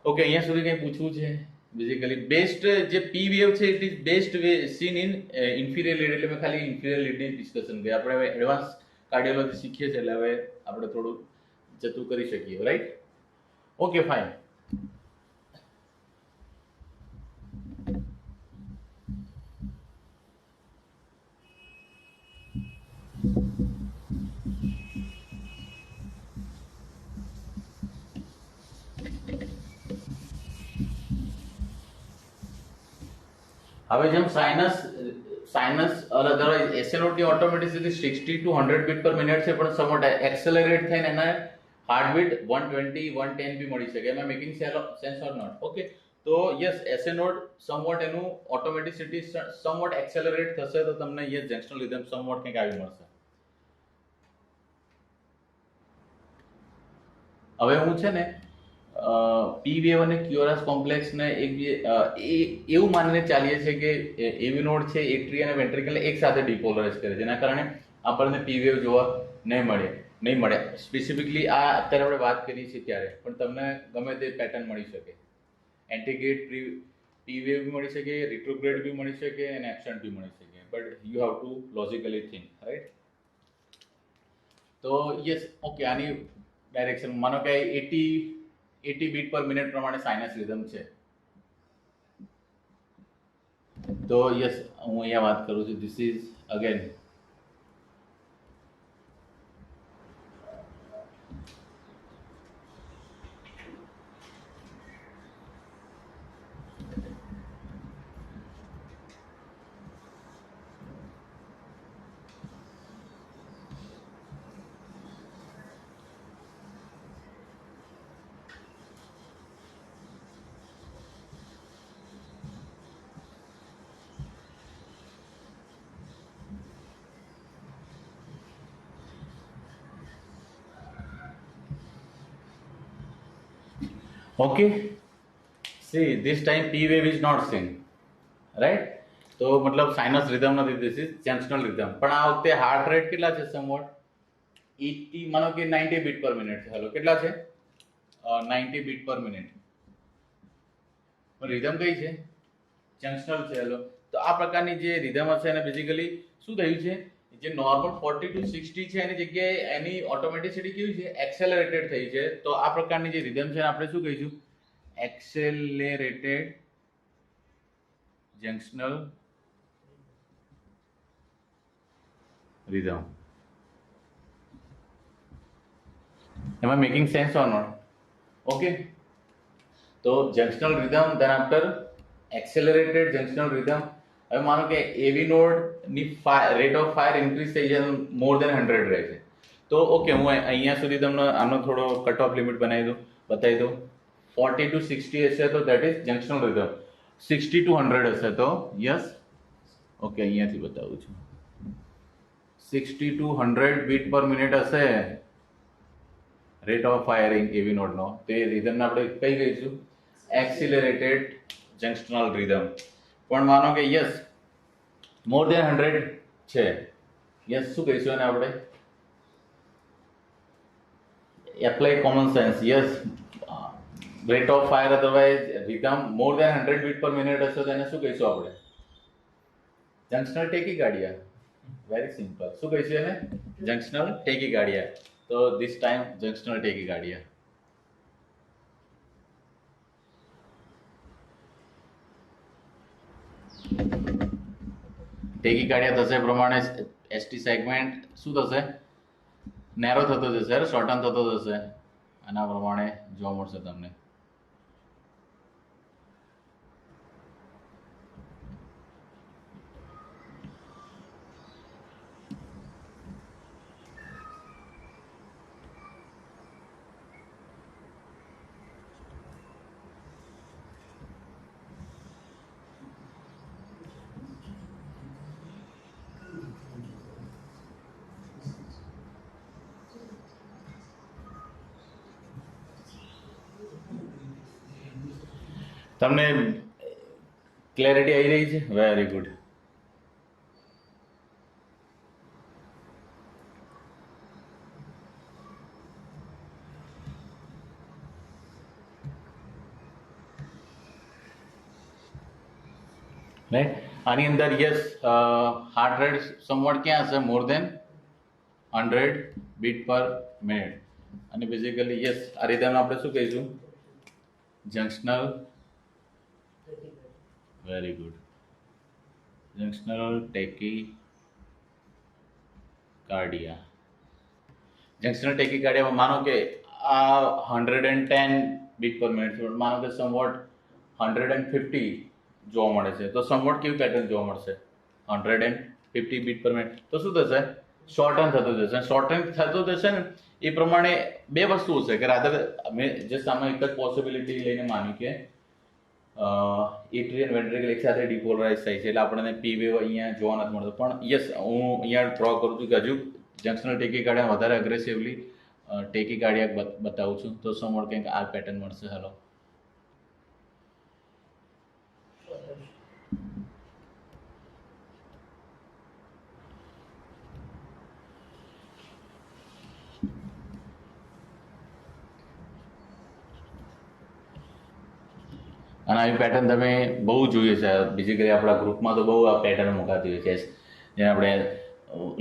Speaker 2: ઓકે, અહીંયા સુધી કંઈ પૂછવું છે? બેઝિકલી બેસ્ટ જે પી વેવ છે it is best way scene in inferior lead. એટલે મેં ખાલી ઇન્ફિરિયર લીડની ડિસ્કશન કરી. આપણે હવે એડવાન્સ કાર્ડિયોલોજી શીખીએ છીએ એટલે હવે આપણે થોડું જતું કરી શકીએ, રાઈટ? Okay, fine. હવે જેમ સાઇનસ અધરવાઇઝ એસએનઓટી automaticity 60 to 100 beat per minute છે, પણ સમવટ એક્સેલરેટ થઈને એના હાર્ટબીટ 120 110 બી મળી શકે. Am making sense or not? Okay, તો યસ, એસએનઓટ સમવટ એનું ઓટોમેટિસિટી સમવટ એક્સેલરેટ થશે તો તમને યસ જંક્શનલ રિધમ સમવટ કંઈક આવી મળશે. હવે હું છે ને પી વેવ અને ક્યુઆરએસ કોમ્પ્લેક્સને એવું માનીને ચાલીએ છીએ કે એવી નોડ છે એટ્રિયા અને વેન્ટ્રિકલ એક સાથે ડિપોલરાઇઝ કરે, જેના કારણે આપણને પી વેવ જોવા નહીં મળે. સ્પેસિફિકલી આ અત્યારે આપણે વાત કરીએ છીએ ત્યારે, પણ તમને ગમે તે પેટર્ન મળી શકે. એન્ટીગ્રેડ પી વેવ બી મળી શકે, રિટ્રોગ્રેડ બી મળી શકે અને એબસન્ટ બી મળી શકે. But you have to logically think, right? તો યસ, ઓકે, આની ડાયરેક્શન માનો કે 80 બીટ પર મિનિટ પ્રમાણે સાઇનસ રિધમ છે. તો યસ, હું અહીંયા વાત કરું છું. This is again Okay, see this time p wave is not seen, right? તો મતલબ સાઇનસ રિધમ નથી, ધીસ ઇઝ જંક્શનલ રિધમ. પણ આ વખતે હાર્ટ રેટ કેટલા છે? સમવોટ 80, માનો કે 90 બીટ પર મિનિટ છે. હેલો, કેટલા છે? 90 બીટ પર મિનિટ. રિધમ કઈ છે? જંક્શનલ છે. હેલો, તો આ પ્રકારની જે રિધમ હશે એને બેઝિકલી શું થયું છે, જે નોર્મલ 40 to 60 છે એની જગ્યાએ એની ઓટોમેટિસિટી કેવી છે? એક્સેલરેટેડ થઈ છે. તો આ પ્રકારની જે રિધમ છે આપણે શું કહીશું? Accelerated જંક્શનલ rhythm. Am I making sense or not? Okay. તો જંક્શનલ rhythm, than after accelerated junctional rhythm. હવે માનો કે એવી નોડની રેટ ઓફ ફાયર ઇન્ક્રીઝ થઈ જાય, મોર દેન 100 રહે છે. તો ઓકે, હું અહીંયા સુધી તમને આનો થોડો કટ ઓફ લિમિટ બતાવી દઉં. 40 to 60 હશે તો that is junctional rhythm. 60 to 100 હશે તો યસ. ઓકે, અહીંયાથી બતાવું છું. 60 to 100 બીટ પર મિનિટ હશે રેટ ઓફ ફાયરિંગ એવી નોડનો, તે રિધમને આપણે કઈ કહીશું? એક્સિલરેટેડ જંક્શનલ રિધમ. પણ માનો કે યસ મોર દેન 100 છે, યસ શું કહીશું એને આપણે? Apply common sense. Yes, rate of fire otherwise rhythm more than 100 beat per minute હશે તો એને શું કહીશું આપણે? Junctional tachycardia. Very simple. શું કહીશું એને? જંક્શનલ ટેકીકાર્ડિયા. તો this time junctional tachycardia. ટેકીકાર્ડિયા થશે પ્રમાણે એસટી સેગમેન્ટ શું થશે? નેરો થતો જશે, શોર્ટન થતો જશે. આના પ્રમાણે જોવા મળશે તમને. તમને ક્લેરિટી આવી રહી છે? Very good. રાઈટ. આની અંદર યસ હાર્ટ રેટ સમવટ ક્યાં હશે? મોર દેન 100 બીટ પર મિનિટ. અને બેઝિકલી યસ આ રિધમ આપણે શું કહીશું? જંક્શનલ. Very good. જંક્શનલ ટેકીકાર્ડિયા. જંક્શનલ ટેકીકાર્ડિયામાં માનો કે આ 110 બીટ પર મિનિટ છે, માનો કે સમવોટ 150 જોવા મળે છે, તો સમવોટ કેવી પેટર્ન જોવા મળશે? 150 બીટ પર મિનિટ. તો શું થશે? શોર્ટન થતું જશે. શોર્ટન થતું જશે ને એ પ્રમાણે બે વસ્તુઓ છે કે રાધર મેં જે સામે એક જ પોસિબિલિટી લઈને માન્યું કે એટ્રિયન વેન્ટ્રિકલ એક સાથે ડિપોલરાઇઝ થાય છે, એટલે આપણને પી વેવ અહીંયા જોવા નથી મળતો. પણ યસ, હું અહીંયા ડ્રો કરું છું કે હજુ જંક્શનલ ટેકીકાર્ડિયા વધારે અગ્રેસિવલી ટેકીકાર્ડિયા બતાવું છું, તો સમવોટ કંઈક આ પેટર્ન મળશે. હેલો, અને આવી પેટર્ન તમે બહુ જોઈએ છે. બેઝિકલી આપણા ગ્રુપમાં તો બહુ આ પેટર્ન મુકાતી હોય છે, જેને આપણે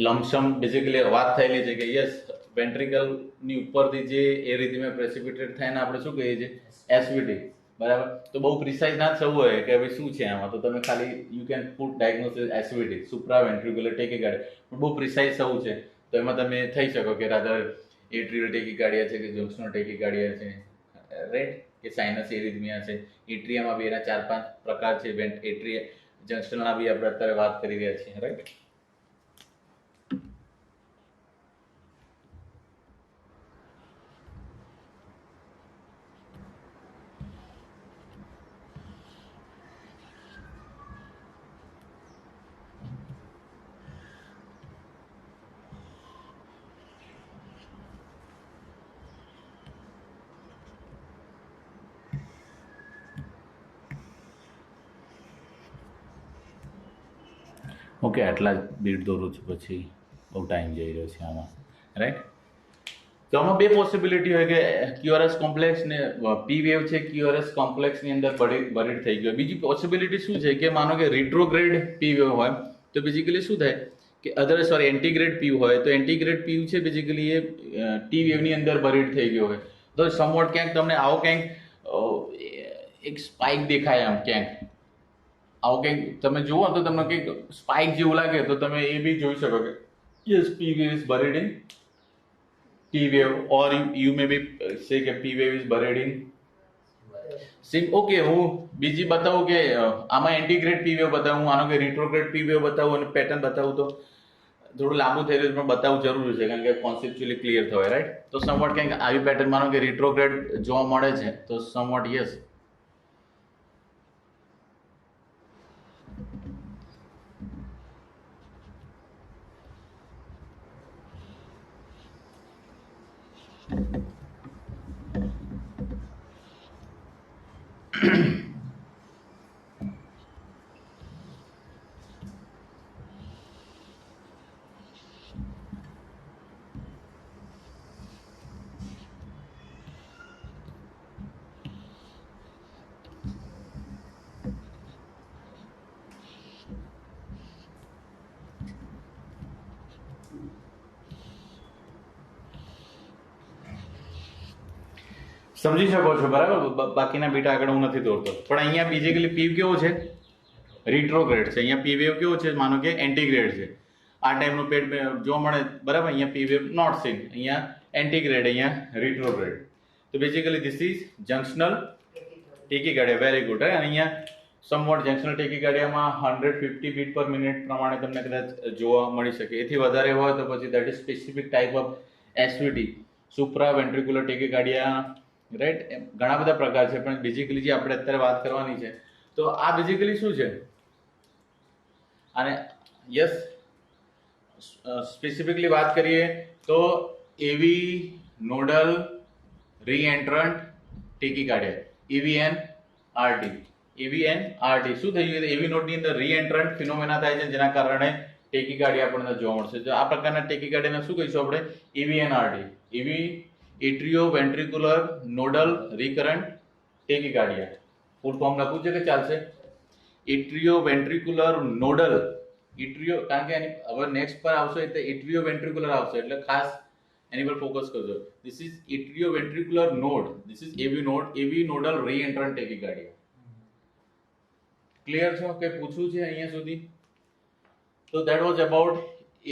Speaker 2: લમસમ બેઝિકલી વાત થયેલી છે કે યસ વેન્ટ્રિકલની ઉપરથી જે એ રીતે મેં પ્રેસિપિટેટ થાય ને આપણે શું કહીએ છીએ? એસવીટી. બરાબર. તો બહુ પ્રિસાઇઝ ના થવું હોય કે ભાઈ શું છે આમાં, તો તમે ખાલી you can put diagnosis SVT, Supra ventricular tachycardia. પણ બહુ પ્રિસાઇઝ થવું છે તો એમાં તમે થઈ શકો કે રાધર એટ્રિયલ ટેકીકાર્ડિયા છે કે જંક્શનલ ટેકીકાર્ડિયા છે, રાઈટ, કે સાઇનસ એરિથમિયા છે. એટ્રિયામાં બી એના 4-5 પ્રકાર છે. એટ્રિયા જંક્શનલના બી આપણે અત્યારે વાત કરી રહ્યા છીએ, રાઈટ. ઓકે, આટલા જ બીટ દોરું છું, પછી બહુ ટાઈમ જઈ રહ્યો છે આમાં, રાઈટ? તો આમાં બે પોસિબિલિટી હોય કે ક્યુઆરએસ કોમ્પ્લેક્સ ને પી વેવ છે ક્યુઆરએસ કોમ્પ્લેક્સની અંદર બરીડ થઈ ગયો. બીજી પોસિબિલિટી શું છે કે માનો કે રિટ્રોગ્રેડ પી વેવ હોય તો બેઝિકલી શું થાય કે એન્ટીગ્રેડ પીવ હોય તો એન્ટીગ્રેડ પીવ છે બેઝિકલી એ ટી વેવની અંદર બરીડ થઈ ગયો હોય. તો સમવોટ ક્યાંક તમને આવો ક્યાંક એક સ્પાઇક દેખાય આમ ક્યાંક, આવું કંઈક તમે જુઓ તો તમને કંઈક સ્પાઇક જેવું લાગે તો તમે એ બી જોઈ શકો કે yes P wave is buried in P wave, or you may be say કે P wave is buried in sim. Okay, હું બીજી બતાવું કે આમાં એન્ટીગ્રેડ P wave બતાવું, હું આનો કે રિટ્રોગ્રેડ P wave બતાવું અને પેટર્ન બતાવું તો થોડું લાંબુ થઈ રહ્યું, પણ બતાવવું જરૂરી છે કારણ કે કોન્સેપ્ચ્યુઅલી ક્લિયર થવાય, રાઈટ? તો સમવોટ કંઈક આવી પેટર્ન માનો કે રિટ્રોગ્રેડ જોવા મળે છે તો સમવોટ યસ. સમજી શકો છો બરાબર? બાકીના બીટા આગળ હું નથી દોરતો, પણ અહીંયા બેઝિકલી પી કેવો છે? રિટ્રોગ્રેડ છે. અહીંયા પી વેવ કેવો છે? માનો કે એન્ટીગ્રેડ છે. આ ટાઈપનું પેટ જોવા મળે બરાબર? અહીંયા પી વેવ નોટ સિંક, અહીંયા એન્ટીગ્રેડ, અહીંયા રિટ્રોગ્રેડ. તો basically this is junctional tachycardia. Very good. અને અહીંયા સમવોટ જંક્શનલ ટેકીકાર્ડિયામાં 150 બીટ પર મિનિટ પ્રમાણે તમને કદાચ જોવા મળી શકે. એથી વધારે હોય તો પછી that is specific type of SVT, Supra ventricular tachycardia, right? ઘણા બધા પ્રકાર છે, પણ બેઝિકલી જે આપણે અત્યારે વાત કરવાની છે તો આ બેઝિકલી શું છે? અને યસ સ્પેસિફિકલી વાત કરીએ તો એવી nodal reentrant ટેકીકાર્ડિયા, EVN RT. EVN RT શું થઈ ગયું? એવી નોડની અંદર રીએન્ટ્રન્ટ ફિનોમેના થાય છે જેના કારણે ટેકીકાર્ડિયા આપણને જોવા મળશે. જો આ પ્રકારના ટેકીકાર્ડિયાને શું કહીશું આપણે? EVN RT, એવી એટ્રિયોવેન્ટ્રિક્યુલર નોડલ રિકરન્ટ ટેકીકાર્ડિયા. ફૂલ ફોર્મ લખવું છે કે ચાલશે? એટ્રિયોવેન્ટ્રિક્યુલર નોડલ, કારણ કે હવે નેક્સ્ટ પર આવશે એટલે એટ્રિયોવેન્ટ્રિક્યુલર આવશે, એટલે ખાસ એની પર ફોકસ કરજો. This is atrioventricular node, this is AV node, AV nodal reentrant tachycardia. Clear છો કે પૂછવું છે અહીંયા સુધી? તો that was about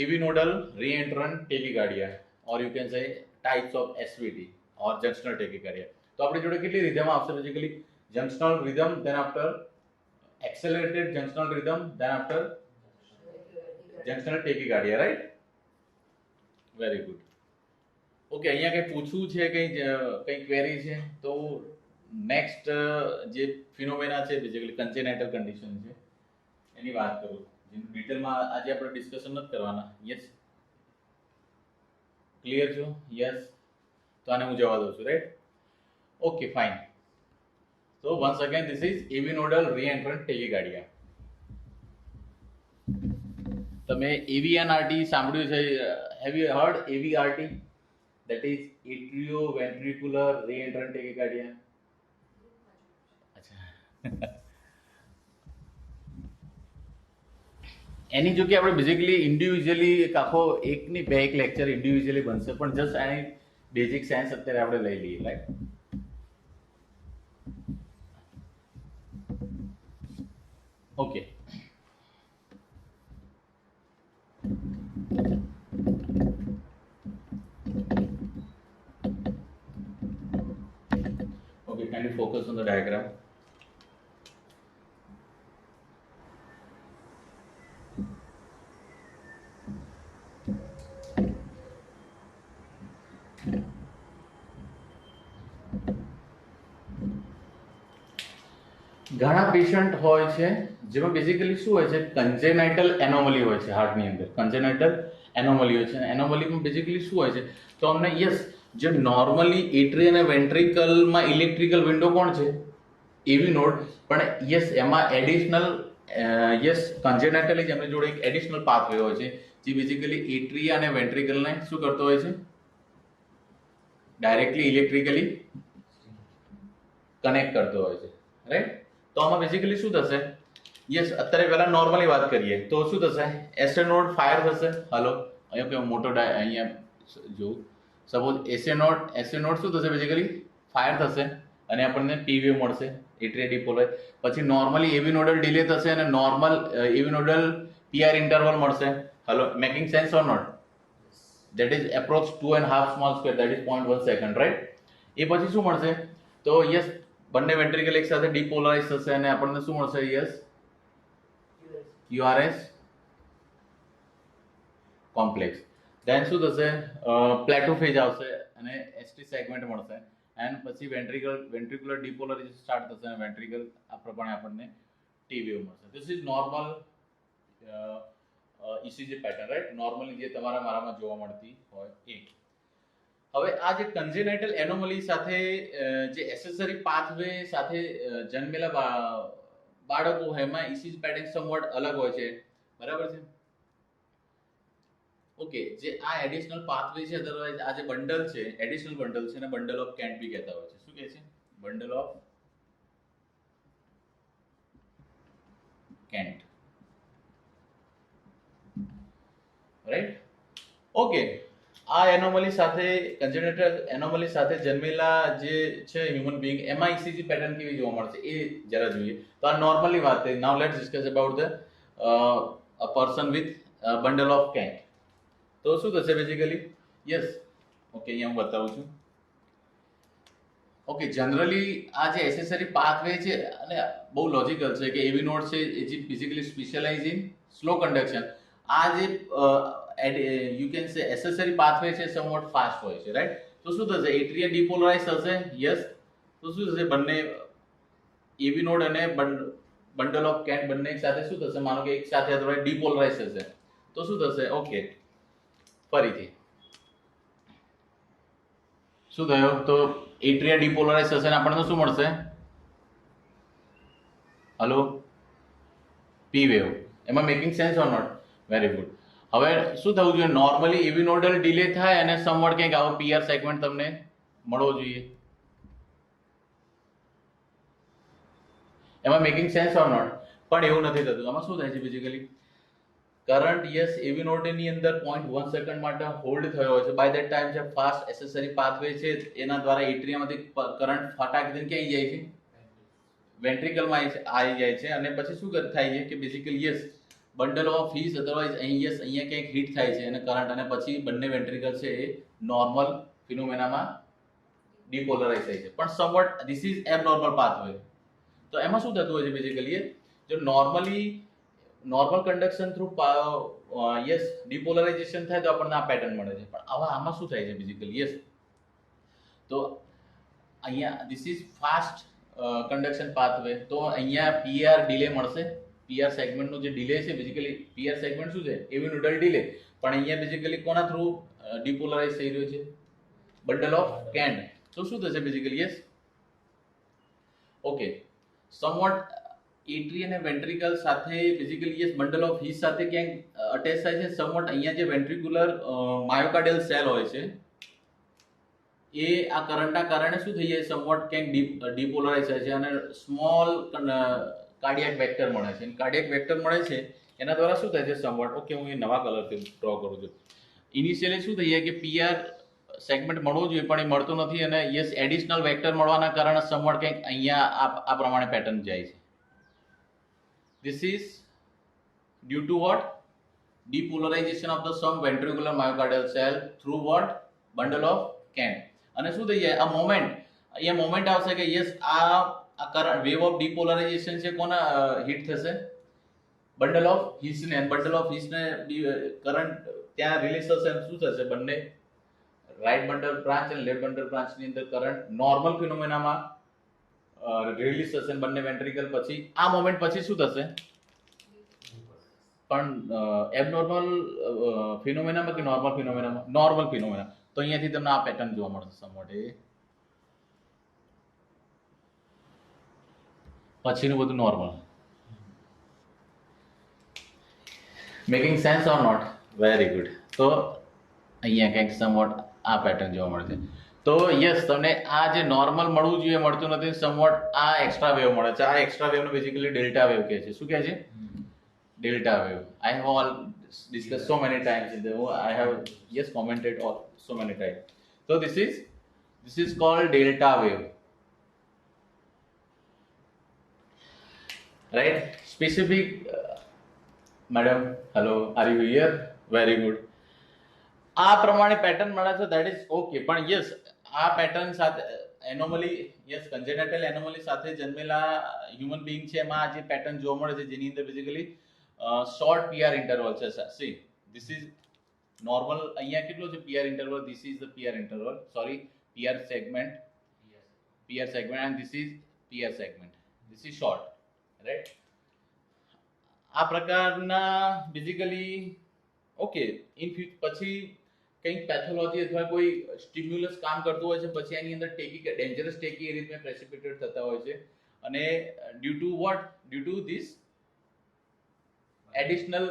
Speaker 2: AV nodal reentrant tachycardia, or you can say types of SVT or junctional tachycardia. તો આપણી જોડે કેટલી rhythm આવશે? Basically junctional rhythm, then after accelerated junctional rhythm, then after junctional tachycardia, right? Very good. Okay, અહીંયા કંઈ પૂછવું છે, કંઈ ક્વેરી છે? તો નેક્સ્ટ જે ફિનોમેના છે બેઝિકલી કન્જેનાઇટલ કન્ડિશન છે એની વાત કરું, જેની ડિટેલમાં આજે આપણે ડિસ્કશન નથી કરવાના. યસ, ક્લિયર છો? યસ. તો આને હું જવા દઉં છું, right? Okay, fine. So once again this is AV nodal reentrant tachycardia. તમે AVNRT સાંભળ્યું છે? Have you heard AVRT? That is atrioventricular reentrant tachycardia. અચ્છા. એની જો કે આપણે બેઝિકલી ઇન્ડિવિજ્યુઅલી એક આખો એકની બે એક લેક્ચર ઇન્ડિવિજ્યુઅલી બનશે, પણ જસ્ટ આની બેઝિક સાયન્સ અત્યારે આપણે લઈ લઈએ, right? Okay, okay, kindly focus on the diagram. ઘણા પેશન્ટ હોય છે જેમાં બેઝિકલી શું હોય છે? કન્જેનાઇટલ એનોમલી હોય છે હાર્ટની અંદર. કન્જેનાઇટલ એનોમલી હોય છે. એનોમલીમાં બેઝિકલી શું હોય છે? તો અમને યસ, જે નોર્મલી એટ્રી અને વેન્ટ્રિકલમાં ઇલેક્ટ્રિકલ વિન્ડો કોણ છે? એવી નોડ. પણ યસ, એમાં એડિશનલ યસ કન્જેનેટલી જેમની જોડે એક એડિશનલ પાથવે હોય છે જે બેઝિકલી એટ્રિયા અને વેન્ટ્રિકલને શું કરતો હોય છે, ડાયરેક્ટલી ઇલેક્ટ્રિકલી કનેક્ટ કરતો હોય છે, રાઈટ. તો આમાં બેઝિકલી શું થશે, યસ અત્યારે પહેલા નોર્મલી વાત કરીએ તો શું થશે, એસએ નોડ ફાયર થશે. હલો અહીંયા કેવો મોટો અહીંયા જો સપોઝ એસએ નોડ શું થશે, બેઝિકલી ફાયર થશે અને આપણને પી વેવ મળશે એટ્રિયા ડિપોલર. પછી નોર્મલી એવી નોડલ ડિલે થશે અને normal AV nodal PR interval મળશે. Hello making sense or not? that is approx 2.5 small square, that is 0.1 second, right. એ પછી શું મળશે, તો યસ બંને વેન્ટ્રિકલ એક સાથે ડિપોલરાઇઝ થશે અને આપણને શું મળશે, યસ QRS કોમ્પ્લેક્સ. ધેન શું થશે, પ્લેટો ફેજ આવશે અને ST સેગમેન્ટ મળશે એન્ડ પછી વેન્ટ્રિક્યુલર ડિપોલરાઇઝેશન સ્ટાર્ટ થશે અને વેન્ટ્રિકલ આ પ્રમાણે આપણને ટી વેવ મળશે. This is normal ECG pattern, right. Normally જે તમારા મારામાં જોવા મળતી હોય એ. હવે આ જે કન્જેનાઇટલ એનોમલી સાથે જે એસેસરી પાથવે સાથે જન્મેલા બાળકો હોય એમાં ECG પેટર્ન સમવટ અલગ હોય છે, બરાબર છે. ઓકે, જે આ એડિશનલ પાથવે છે, અધરવાઇઝ આ જે બંડલ છે, એડિશનલ બંડલ છે, એને બંડલ ઓફ કેન્ટ બી કહેતા હોય છે. શું કહે છે? Bundle of Kent, right. Okay, આ એનોમલી સાથે કન્જેનિટલ એનોમલી સાથે જન્મેલા જે છે હ્યુમન બીંગ એમાં ECG પેટર્ન કેવી જોવા મળશે એ જરા જોઈએ. તો આ નોર્મલી વાત છે. Now let's discuss about the a person with bundle of Kent. તો શું થશે બેઝિકલી, યસ ઓકે અહીંયા હું બતાવું છું. ઓકે, જનરલી આ જે એસેસરી પાથવે છે અને બહુ લોજિકલ છે કે એવી નોડ છે એ જે physically specialise in slow conduction. આ જે યુ કેન સે એસેસરી પાથવે છે સમવોટ ફાસ્ટ હોય છે, રાઈટ. તો શું થશે, એટ્રિયા ડિપોલરાઇઝ થશે, યસ. તો શું થશે, બંને એવી નોડ અને બંડલ ઓફ કેન્ટ બંને એક સાથે શું થશે, માનો કે એક સાથે અથવા ડિપોલરાઇઝ થશે. તો શું થશે, ઓકે ફરીથી શું થયું, તો એટ્રિયા ડિપોલરાઇઝ થશે અને આપણને શું મળશે, હલો પી વેવ. એમાં making sense or not? Very good. હવે શું થવું જોઈએ, નોર્મલી એવી નોડલ ડિલે થાય અને સમવટ કંઈક આવો પીઆર સેગમેન્ટ તમને મળવો જોઈએ. એમાં મેકિંગ સેન્સ ઓર નોટ? પણ એવું નથી થતું. આમાં શું થાય છે બેઝિકલી, કરંટ યસ એવી નોડની અંદર 0.1 સેકન્ડ માટે હોલ્ડ થયો હોય છે. બાય ધેટ ટાઈમ જે ફાસ્ટ એસેસરી પાથવે છે એના દ્વારા એટ્રિયામાંથી કરંટ ફટાક દઈને ક્યાં આવી જાય છે, વેન્ટ્રિકલમાં આવી જાય છે અને પછી શું થાય છે કે basically yes bundle of His otherwise અહીંયા ક્યાંક હિટ થાય છે અને કરંટ અને પછી બંને વેન્ટ્રિકલ છે એ નોર્મલ ફિનોમેનામાં ડિપોલરાઇઝ થાય છે. પણ સમવટ ધીસ ઇઝ એબનોર્મલ પાથવે. તો એમાં શું થતું હોય છે બેઝિકલી, જો નોર્મલ કન્ડક્શન થ્રુ યસ ડિપોલરાઇઝેશન થાય તો આપણને આ પેટર્ન મળે છે. પણ આમાં શું થાય છે બેઝિકલી, યસ તો અહીંયા this is fast conduction pathway. તો અહીંયા પીઆર ડિલે મળશે. પીઆર સેગમેન્ટનો જે ડિલે છે, બેઝિકલી પીઆર સેગમેન્ટ શું છે, એવી નોડલ ડિલે. પણ અહીંયા બેઝિકલી કોના થ્રુ ડિપોલરાઇઝ થઈ રહ્યો છે, બંડલ ઓફ કેન્ટ. તો શું થશે બેઝિકલી, યસ ઓકે સમવટ એટ્રી અને વેન્ટ્રિકલ સાથે બેઝિકલી યસ બંડલ ઓફ હીસ સાથે ક્યાંક અટેચ થાય છે. સમવટ અહીંયા જે વેન્ટ્રિક્યુલર માયોકાર્ડિયલ સેલ હોય છે એ આ કરંટના કારણે શું થઈ જાય, સમવટ ક્યાંક ડિપોલરાઇઝ થાય છે અને સ્મોલ કાર્ડિયાક વેક્ટર મળે છે. કાર્ડિયાક વેક્ટર મળે છે એના દ્વારા શું થાય છે સમવટ, ઓકે હું એ નવા કલરથી ડ્રો કરું છું. ઇનિશિયલી શું થઈ જાય કે પીઆર સેગમેન્ટ મળવું જોઈએ પણ એ મળતું નથી અને યસ એડિશનલ વેક્ટર મળવાના કારણે સમવટ કંઈક અહીંયા આ પ્રમાણે પેટર્ન જાય છે. This is due to what? Depolarization of the some ventricular myocardial cell through what? Bundle of Kent. અને શું થઈ જાય, આ અહીંયા મોમેન્ટ આવશે કે યસ આ કરંટ વેવ ઓફ ડિપોલરાઇઝેશન છે કોના હિટ થશે, બંડલ ઓફ હિસને. બંડલ ઓફ હિસને કરંટ ત્યાં રિલીઝ થશે અને શું થશે, બંને રાઈટ બંડલ બ્રાન્ચ અને લેફ્ટ બંડલ બ્રાન્ચની અંદર કરંટ નોર્મલ ફિનોમેનામાં રિલીઝ થશે બંને વેન્ટ્રિકલ. પછી આ મોમેન્ટ પછી શું થશે, પણ એબનોર્મલ ફિનોમેનામાં કે નોર્મલ ફિનોમેનામાં, નોર્મલ ફિનોમેના. તો અહીંયાથી તમને આ પેટર્ન જોવા મળશે સમવટ. એ પછીનું બધું normal. Making sense or not? Very good. તો અહીંયા કંઈક સમવોટ આ પેટર્ન જોવા મળે છે. તો યસ, તમને આ જે નોર્મલ મળવું જોઈએ મળતું નથી, સમવોટ આ એક્સ્ટ્રા વેવ મળે છે. આ એક્સ્ટ્રા વેવને બેઝિકલી ડેલ્ટા વેવ કહે છે. શું કહે છે? Delta wave. I have all discussed so many times in the. I have yes commented all so many times. So this is called delta wave, right? Specific. Madam, hello. Are you here? Very good. આ પ્રમાણે પેટર્ન મળે છે, that is okay. પણ yes, આ પેટર્ન સાથે એનોમલી, યસ, કન્જેનેટલ એનોમલી સાથે જન્મેલા હ્યુમન બીંગ છે, એમાં આ જે પેટર્ન જોવા મળે છે, જેની અંદર બેઝિકલી શોર્ટ પીઆર ઇન્ટરવલ છે. C, this is normal. અહીંયા કેટલો છે PR interval? This is the PR interval, sorry, PR segment, and this is PR segment. This is short, right? આ પ્રકારના બેઝિકલી ઓકે. ઇન પછી કંઈક પેથોલોજી અથવા કોઈ સ્ટિમ્યુલસ કામ કરતું હોય છે, પછી એની અંદર ડેન્જરસ ટેકી એરિથમિયા પ્રેસિપિટેટ થતા હોય છે, અને due to what? Due to this additional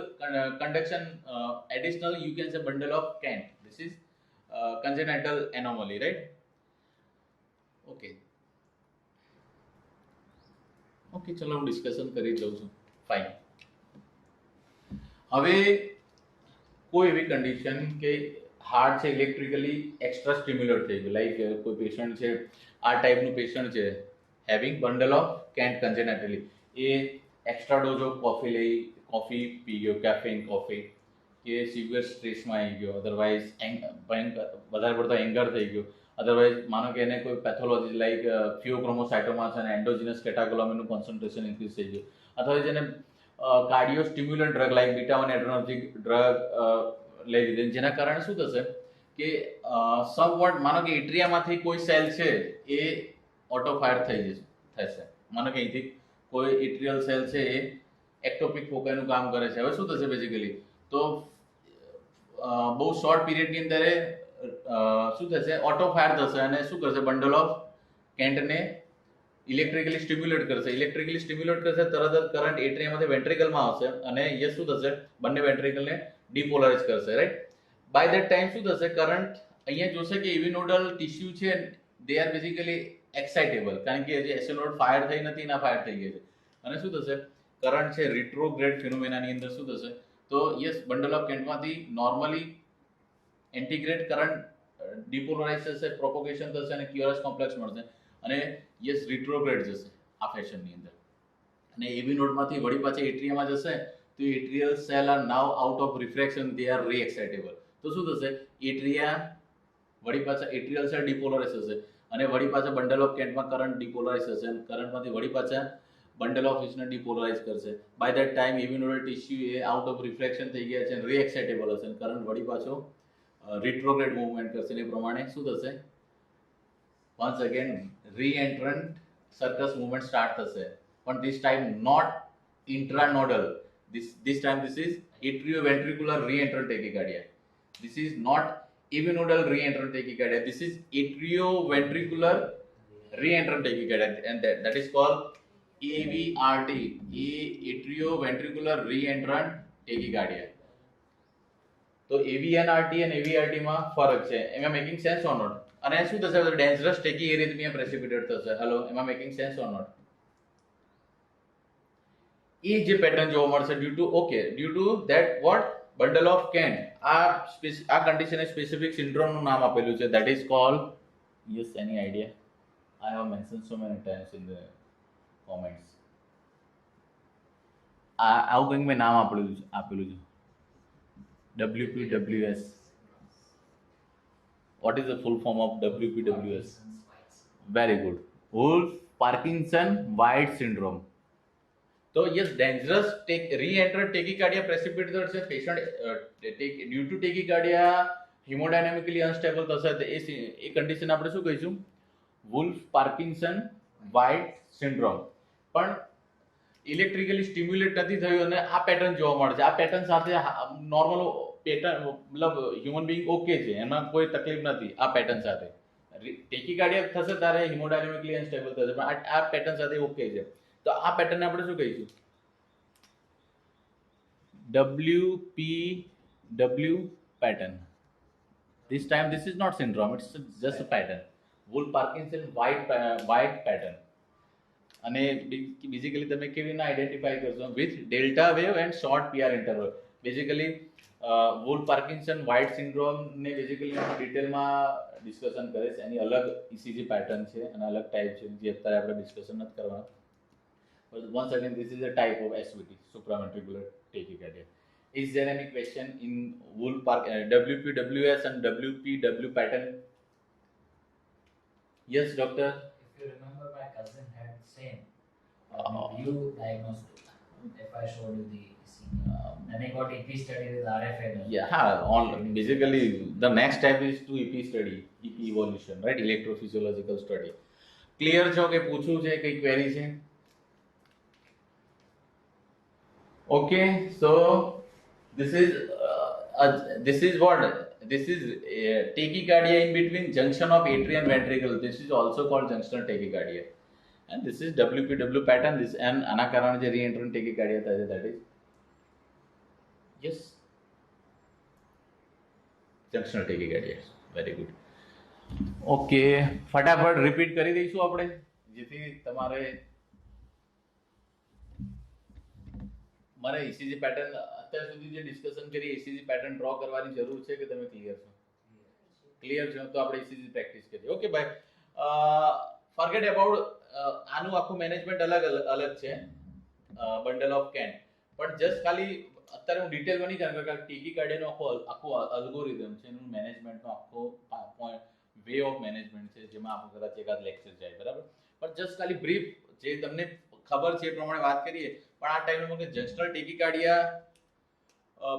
Speaker 2: conduction, additional, you can say, bundle of Kent. This is congenital anomaly, right? Okay, ચલો હું ડિસ્કશન કરી લઉં છું. ફાઇન. હવે કોઈ એવી કન્ડિશન કે હાર્ટ છે ઇલેક્ટ્રિકલી એક્સ્ટ્રા સ્ટિમ્યુલેટ થઈ ગયું, લાઈક કોઈ પેશન્ટ છે, આ ટાઈપનું પેશન્ટ છે, having bundle of Kent congenitally, એ એક્સ્ટ્રા ડોઝ ઓફ કોફી પી ગયો, કેફીન કોફી, કે સિવિયર સ્ટ્રેસમાં આવી ગયો, અધરવાઇઝ વધારે પડતો એંગર થઈ ગયો, અધરવાઇઝ માનો કે એને કોઈ પેથોલોજી લાઈક ફિયોક્રોમોસાઇટોમા છે અને એન્ડોજીનસ કેટાકોલામિનનું કોન્સન્ટ્રેશન ઇન્ક્રીઝ થઈ ગયું, અથવા જેને cardio stimulant drug like beta 1 adrenergic drug લઈ લીધી, જેના કારણે શું થશે કે સમવોટ માનો કે એટ્રિયામાંથી કોઈ સેલ છે એ ઓટો ફાયર થશે. માનો કે અહીંથી કોઈ એટ્રિયલ સેલ છે એ એક્ટોપિક ફોકાઈનું કામ કરે છે. હવે શું થશે બેઝિકલી? તો બહુ શોર્ટ પીરિયડની અંદર શું થશે? ઓટો ફાયર થશે અને શું કરશે? બંડલ ઓફ કેન્ટને ઇલેક્ટ્રિકલી સ્ટિમ્યુલેટ કરશે. ઇલેક્ટ્રિકલી સ્ટિમ્યુલેટ કરશે, તરત જ કરંટ એટ્રિયામાંથી વેન્ટ્રિકલમાં આવશે અને એ શું થશે? બંને વેન્ટ્રિકલને ડિપોલરાઇઝ કરશે, રાઈટ? બાય ધેટ ટાઈમ શું થશે? કરંટ અહીંયા જોશે કે એવી નોડલ ટિશ્યુ છે, દે આર બેઝિકલી એક્સાઇટેબલ, કારણ કે જે એસએલ નોડ ફાયર થઈ નથી, ના ફાયર થઈ ગઈ છે, અને શું થશે? કરંટ છે રિટ્રોગ્રેડ ફિનોમેનાની અંદર શું થશે? તો યસ, બંડલ ઓફ કેન્ટમાંથી નોર્મલી એન્ટીગ્રેડ કરંટ ડિપોલરાઇઝ થશે, પ્રોપોગેશન થશે અને ક્યુઆરએસ કોમ્પ્લેક્સ મળશે, અને યસ, રિટ્રોગ્રેડ જશે આ ફેશનની અંદર, અને એવી નોડમાંથી વળી પાછા એટ્રિયામાં જશે. તો atrial cell are now out of refraction, they are reexcitable. તો શું થશે? એટ્રિયા વળી પાછા એટ્રિયલ સેલ ડિપોલરાઇઝ થશે અને વળી પાછા બંડલ ઓફ કેન્ટમાં કરંટ ડિપોલરાઇઝ થશે, અને કરંટમાંથી વળી પાછા બંડલ ઓફ વિચને ડિપોલરાઇઝ કરશે. બાય ધેટ ટાઈમ એવી tissue A out of reflection થઈ ગયા છે, રીએક્સાઇટેબલ હશે, કરંટ વળી પાછો રિટ્રોગ્રેડ મૂવમેન્ટ કરશે. એ પ્રમાણે શું થશે? once again re-entrant circus movement start થશે, પણ this time not intranodal. This time this is atrioventricular re-entrant tachycardia. This is not avinodal re-entrant tachycardia. This is atrioventricular re-entrant tachycardia, and that is called AVRT, atrioventricular re-entrant tachycardia. તો AVNRT અને AVRT માં ફરક છે. એમાં મેકિંગ સેન્સ ઓર નોટ? અને શું થશે? ડેન્જરસ ટેકી એરિથમિયા પ્રેસિપિટેટ થશે. હેલો, એમાં મેકિંગ સેન્સ ઓર નોટ? એ જે પેટર્ન જોવા મળશે due to that what? Bundle of Kent. આ કન્ડિશનને સ્પેસિફિક સિન્ડ્રોમનું નામ આપેલું છે, that is called, yes, any idea? I have mention so many times in the comments. આવું કંઈક મેં નામ આપેલું છે, WPWS. What is the full form of WPWS? Very good. Wolff-Parkinson-White syndrome. So yes, dangerous re-entrant tachycardia precipitated છે. Patient due to tachycardia hemodynamically unstable થશે, તો એ કન્ડિશન આપણે શું કહીશું? Wolff-Parkinson-White syndrome. પણ ઇલેક્ટ્રિકલી સ્ટિમ્યુલેટ નથી થયું અને આ પેટર્ન જોવા મળે છે. આ પેટર્ન સાથે નોર્મલ પેટર્ન મતલબ હ્યુમન બીંગ ઓકે છે, એમાં કોઈ તકલીફ નથી. આ પેટર્ન સાથે ટેકીકાર્ડિયા થશે ત્યારે હિમોડાયનેમિકલી અનસ્ટેબલ થશે, પણ આ પેટર્ન સાથે ઓકે છે. તો આ પેટર્નને આપણે શું કહીશું? WPW pattern. This time this is not syndrome, it's just a pattern. Wolff Parkinson white pattern. અને બેઝિકલી તમે કેવી રીતના આઈડેન્ટિફાઈ કરશો with delta wave and short PR interval. Basically wolf Parkinson white syndrome ને બેઝિકલી હું ડિટેલમાં ડિસ્કશન કરીશ. એની અલગ ઇસીજી પેટર્ન છે અને અલગ ટાઈપ છે જે અત્યારે આપણે ડિસ્કશન નથી કરવાના. Once again, this is a type of SVT, supraventricular tachycardia. Is there any question in Wolff Park WPWS and WPW pattern? Yes, doctor.
Speaker 1: If you remember, my cousin had same. You diagnosed it. If I showed you the ECG, then I got EP study with RFA.
Speaker 2: Yeah, on basically the next step is to EP study, EP evolution, right? Electrophysiological study. Clear છો કે પૂછવું છે કઈ ક્વેરી છે? Okay, so this is what this is tachycardia in between junction of atrium and ventricle. This is also called junctional tachycardia, and this is WPW pattern. This and આના કારણે જે re-entrant tachycardia થાય છે, that is yes junctional tachycardia. Very good. Okay, ફટાફટ રિપીટ કરી દઈશું આપણે જેથી તમારે મારે ECG પેટર્ન અત્યાર સુધી જે ડિસ્કશન કરી ECG પેટર્ન ડ્રો કરવાની જરૂર છે કે તમે ક્લિયર છો? ક્લિયર છો તો આપણે ECG પ્રેક્ટિસ કરીએ. ઓકે ભાઈ, ફોરગેટ અબાઉટ આનું આખું મેનેજમેન્ટ અલગ છે, બંડલ ઓફ કેન્ટ. પણ જસ્ટ ખાલી અત્યારે હું ડિટેલમાં નહીં જાણું કે ટેકીકાર્ડિયાનો આખું અલ્ગોરિધમ છે, એનું મેનેજમેન્ટનો આખો વે ઓફ મેનેજમેન્ટ છે, જેમાં આપણે કદાચ એકાદ લેક્ચર જાય, બરાબર. પણ જસ્ટ ખાલી બ્રીફ જે તમને ખબર છે એ પ્રમાણે વાત કરીએ. પણ આ ટાઈમમાં કે જંક્શનલ ટેકીકાર્ડિયા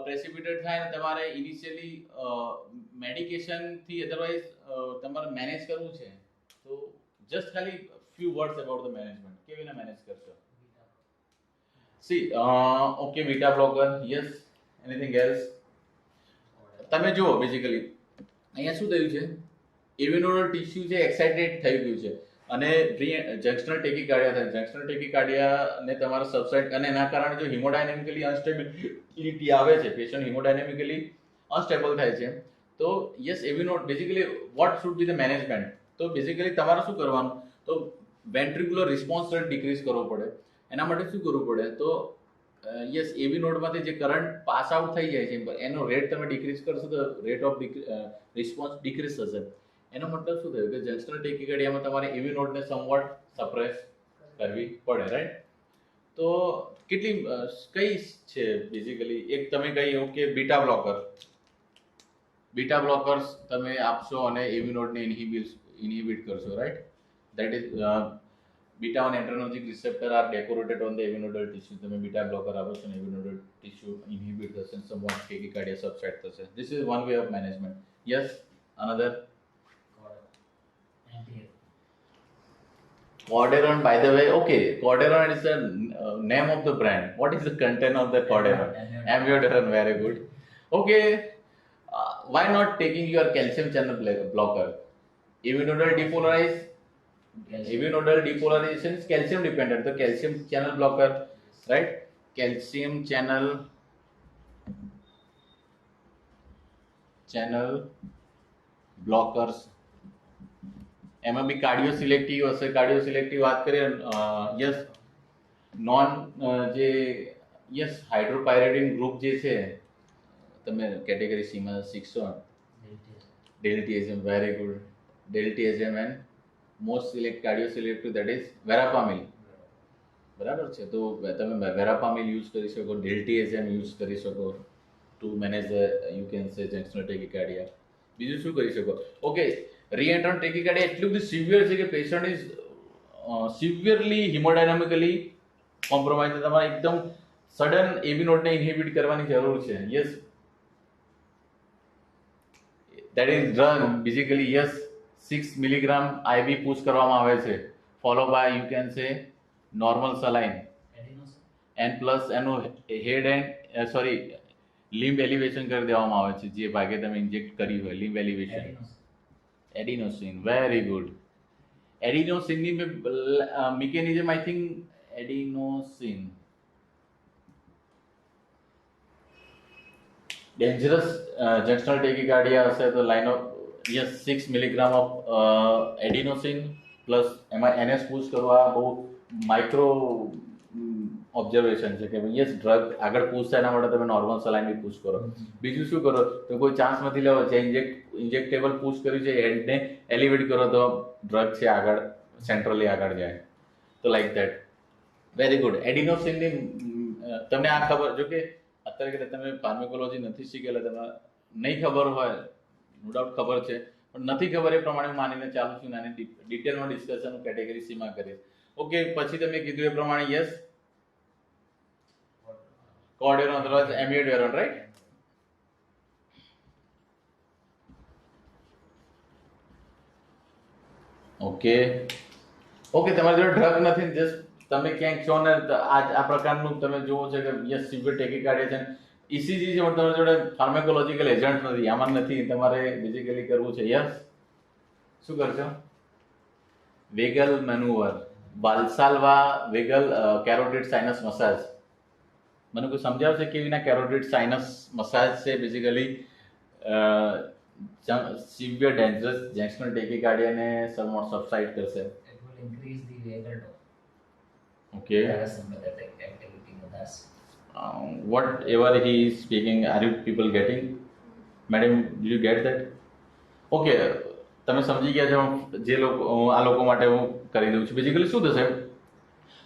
Speaker 2: પ્રેસિપિટેટ થાય ને તમારે ઇનિશિયલી મેડિકેશનથી અધરવાઇઝ તમારે મેનેજ કરવું છે, તો જસ્ટ ખાલી few words about the management. કેવી રીતે મેનેજ કરશો? C okay, beta blocker, yes. Anything else? તમે જુઓ બેઝિકલી અહીંયા શું થયું છે, એવિનોડલ ટિશ્યુ છે એક્સાઇટેડ થઈ ગયું છે અને જંક્શનલ ટેકીકાર્ડિયા થાય. જંક્શનલ ટેકીકાર્ડિયાને તમારે સબસાઇડ અને એના કારણે જો હિમોડાયનેમિકલી અનસ્ટેબિલિટી આવે છે, પેશન્ટ હિમોડાયનેમિકલી અનસ્ટેબલ થાય છે, તો yes AV node basically what should be the management. તો બેઝિકલી તમારે શું કરવાનું, તો વેન્ટ્રિક્યુલર રિસ્પોન્સ રેટ ડિક્રીઝ કરવો પડે. એના માટે શું કરવું પડે, તો યસ એવી નોડમાંથી જે કરંટ પાસ આઉટ થઈ જાય છે એનો રેટ તમે ડિક્રીઝ કરશો તો રેટ ઓફ રિસ્પોન્સ ડિક્રીઝ થશે. એનો મતલબ શું થયું કે જંક્શનલ ટેકીકાર્ડિયામાં તમારે એવી નોડને સમવોટ સપ્રેસ કરવી પડે, રાઈટ. તો કેટલી કઈ છે બેઝિકલી એક તમે કહી કે બીટા બ્લોકર્સ તમે આપશો અને એવી નોડને ઇનહિબિટ કરશો, right. That is beta 1 adrenergic receptor are decorated on the avinodal tissue. તમે બીટા બ્લોકર આપો છો અને avinodal tissue inhibit થશે, somewhat tachycardia subside થશે. This is one way of management. Yes, another? Cordaron, by the way, okay, Cordaron is the name of the brand. What is the content of the Cordaron? Amiodaron, very good. Okay, why not taking your calcium channel blocker? Avinodal depolarization is calcium dependent. The calcium channel blocker, right? Calcium channel blockers. એમાં બી કાર્ડિયો સિલેક્ટિવ હશે. કાર્ડિયો સિલેક્ટિવ વાત કરીએ, યસ નોન જે યસ હાઇડ્રોપાયરિડિન ગ્રુપ જે છે તમે કેટેગરી સીમાં શીખશો. Diltiazem, very good. Diltiazem and most select cardio selective that is verapamil, બરાબર છે. તો તમે વેરાપામિલ યુઝ કરી શકો, ડેલ્ટીએઝમ યુઝ કરી શકો ટુ મેનેજ યુ કેન સે જંક્શનલ ટેકીકાર્ડિયા. બીજું શું કરી શકો? ઓકે, re-entrant tachycardia એટલું બધું સિવિયર છે કે પેશન્ટ ઇઝ સિવિયરલી હિમોડાયનામિકલી કોમ્પ્રોમાઇઝ છે. તમારે એકદમ સડન એવી નોડને ઇન્હિબિટ કરવાની જરૂર છે. Yes, that is drug basically. Yes, 6 milligram IV push કરવામાં આવે છે, follow by you can say normal saline and plus એનું head and sorry limb elevation કરી દેવામાં આવે છે જે ભાગે તમે ઇન્જેક્ટ કર્યું હોય. Limb elevation, adenosine, very good. એડિનોસિનની mechanism I think adenosine dangerous junctional tachycardia હશે તો line of yes 6 milligram of adenosine plus એમાં એનએસ પુશ કરવા બહુ માઇક્રો ઓબ્ઝર્વેશન છે કે યસ ડ્રગ આગળ પુશ થાય એના માટે તમે નોર્મલ સલાઇન બી પુશ કરો. બીજું શું કરો તો કોઈ ચાન્સ નથી લેવો જે ઇન્જેક્ટેબલ પુશ કર્યું છે હેડને એલિવેટ કરો તો ડ્રગ છે આગળ સેન્ટ્રલી આગળ જાય તો લાઈક ધેટ. Very good. એડિનોસિનની તમને આ ખબર જો કે અત્યારે કે તમે ફાર્મેકોલોજી નથી શીખેલા તમે નહીં ખબર હોય નો ડાઉટ ખબર છે પણ નથી ખબર એ પ્રમાણે હું માનીને ચાલુ છું આની ડિટેલમાં ડિસ્કશન કેટેગરી સીમાં કરીશ. ઓકે પછી તમે કીધું એ પ્રમાણે yes cordarone otherwise amiodarone right. Okay okay તમારી જોડે ડ્રગ નથી જસ્ટ તમે ક્યાંક છો ને આ પ્રકારનું તમે જોવો છે કે યસ સિવિયર ટેકીકાર્ડિયા છે ઈસીજી છે પણ તમારી જોડે ફાર્મેકોલોજીકલ એજન્ટ નથી આમાં નથી તમારે બેઝિકલી કરવું છે. યસ શું કરશો? Vagal manoeuvre Valsalva vagal carotid sinus massage. મને કોઈ સમજાવશે કેવી રીતના કેરોટિડ સાઇનસ મસાજ છે બેઝિકલી સિવિયર ડેન્જરસ જંક્શનલ ટેકીકાર્ડિયાને સમવોટ સબસાઇડ કરશે.
Speaker 1: It will increase the vagal tone.
Speaker 2: Okay.
Speaker 1: Parasympathetic activity with us.
Speaker 2: Whatever he is speaking, are you people getting? Madam, did you get that? Okay. તમે સમજી ગયા છો જે લોકો આ લોકો માટે હું કરી દઉં છું. બેઝિકલી શું થશે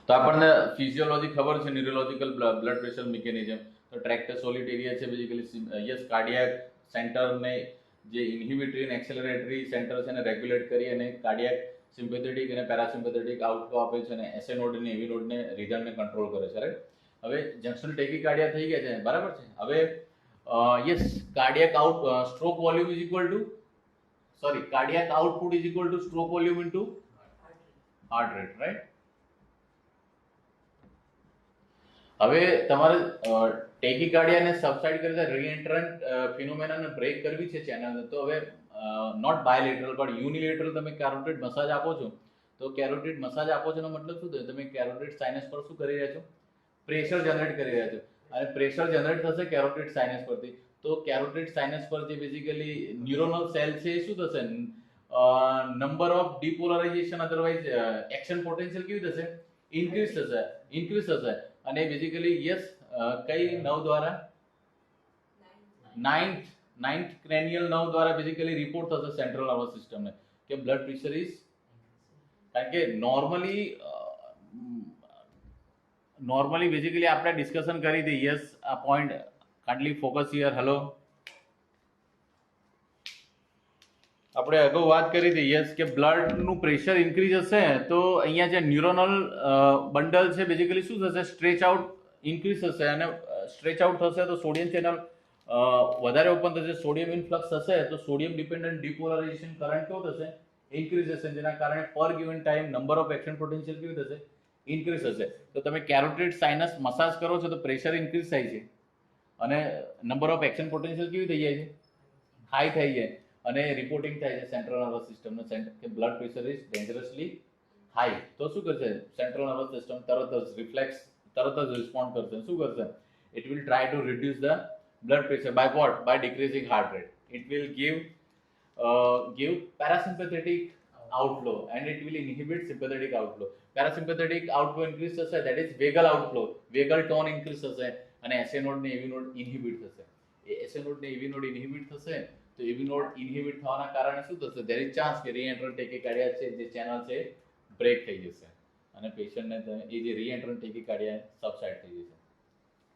Speaker 2: તો આપણને ફિઝિયોલોજી ખબર છે ન્યુરોલોજિકલ બ્લડ પ્રેશર મિકેનિઝમ તો ટ્રેક્ટર સોલિટેરિયા છે બેઝિકલી યસ કાર્ડિયાક સેન્ટરને જે ઇન્હિબિટરી અને એક્સેલરેટરી સેન્ટર છે એને રેગ્યુલેટ કરી અને કાર્ડિયાક સિમ્પેથેટિક અને પેરાસિમ્પેથેટિક આઉટફ્લો આપે છે અને એસએ નોડ અને એવી નોડને રિધમને કંટ્રોલ કરે છે રાઈટ. હવે જંક્શનલ ટેકીકાર્ડિયા થઈ ગયા છે બરાબર છે. હવે yes cardiac out stroke volume is equal to cardiac output is equal to stroke volume into heart rate, right? હવે તમારે ટેકીકાર્ડિયાને સબસાઇડ કરી રીએન્ટ્રન્ટ ફિનોમેનાને બ્રેક કરવી છે ચેનલ તો હવે નોટ બાયલેટરલ પણ યુનિલેટરલ તમે કેરોટિડ મસાજ આપો છો તો કેરોટિડ મસાજ આપો છો એનો મતલબ શું થયો તમે કેરોટિડ સાઇનસ પર શું કરી રહ્યા છો પ્રેશર જનરેટ કરી રહ્યા છો અને પ્રેશર જનરેટ થશે કેરોટિડ સાઇનસ પરથી તો કેરોટિડ સાઇનસ પર જે બેઝિકલી ન્યુરોનલ સેલ છે એ શું થશે number of depolarization otherwise action potential કેવી થશે ઇન્ક્રીઝ થશે અને બેઝિકલી યસ કઈ નવ દ્વારા નાઇન્થ ક્રેનિયલ નવ દ્વારા બેઝિકલી રિપોર્ટ થશે સેન્ટ્રલ નર્વસ સિસ્ટમને કે બ્લડ પ્રેશર ઇઝ કારણ કે નોર્મલી બેઝિકલી આપણે ડિસ્કશન કરી હતી યસ આ point kindly focus here. Hello આપણે અગાઉ વાત કરી હતી યસ કે બ્લડનું પ્રેશર ઇન્ક્રીઝ હશે તો અહીંયા જે ન્યુરોનલ બંડલ છે બેઝિકલી શું થશે સ્ટ્રેચ આઉટ ઇન્ક્રીઝ થશે અને સ્ટ્રેચ આઉટ થશે તો સોડિયમ ચેનલ વધારે ઓપન થશે સોડિયમ ઇન્ફ્લક્સ થશે તો સોડિયમ ડિપેન્ડન્ટ ડિપોલરાઇઝેશન કરંટ કેવો થશે ઇન્ક્રીઝ થશે જેના કારણે પર given time number of action potential કેવી થશે ઇન્ક્રીઝ થશે. તો તમે કેરોટિડ સાઇનસ મસાજ કરો છો તો પ્રેશર ઇન્ક્રીઝ થાય છે અને નંબર ઓફ એક્શન પોટેન્શિયલ કેવી થઈ જાય છે હાઈ થઈ જાય અને રિપોર્ટિંગ થાય છે સેન્ટ્રલ નર્વસ સિસ્ટમનો કે બ્લડ પ્રેશર ઇઝ ડેન્જરસલી હાઈ તો શું કરશે સેન્ટ્રલ નર્વસ સિસ્ટમ તરત જ રિસ્પોન્ડ કરશે શું કરશે it will try to reduce the blood pressure by what by decreasing heart rate it will give parasympathetic outflow and it will inhibit sympathetic outflow. Parasympathetic outflow increase થશે that is vagal outflow vagal tone increase થશે અને SA node ને AV node inhibit થશે SA node ને AV node inhibit થશે તો AV node inhibit થવાના કારણે શું થશે there is chance કે re-entrant tachycardia છે જે ચેનલ છે બ્રેક થઈ જશે અને પેશન્ટને એ જે re-entrant tachycardia સબસાઇડ થઈ જશે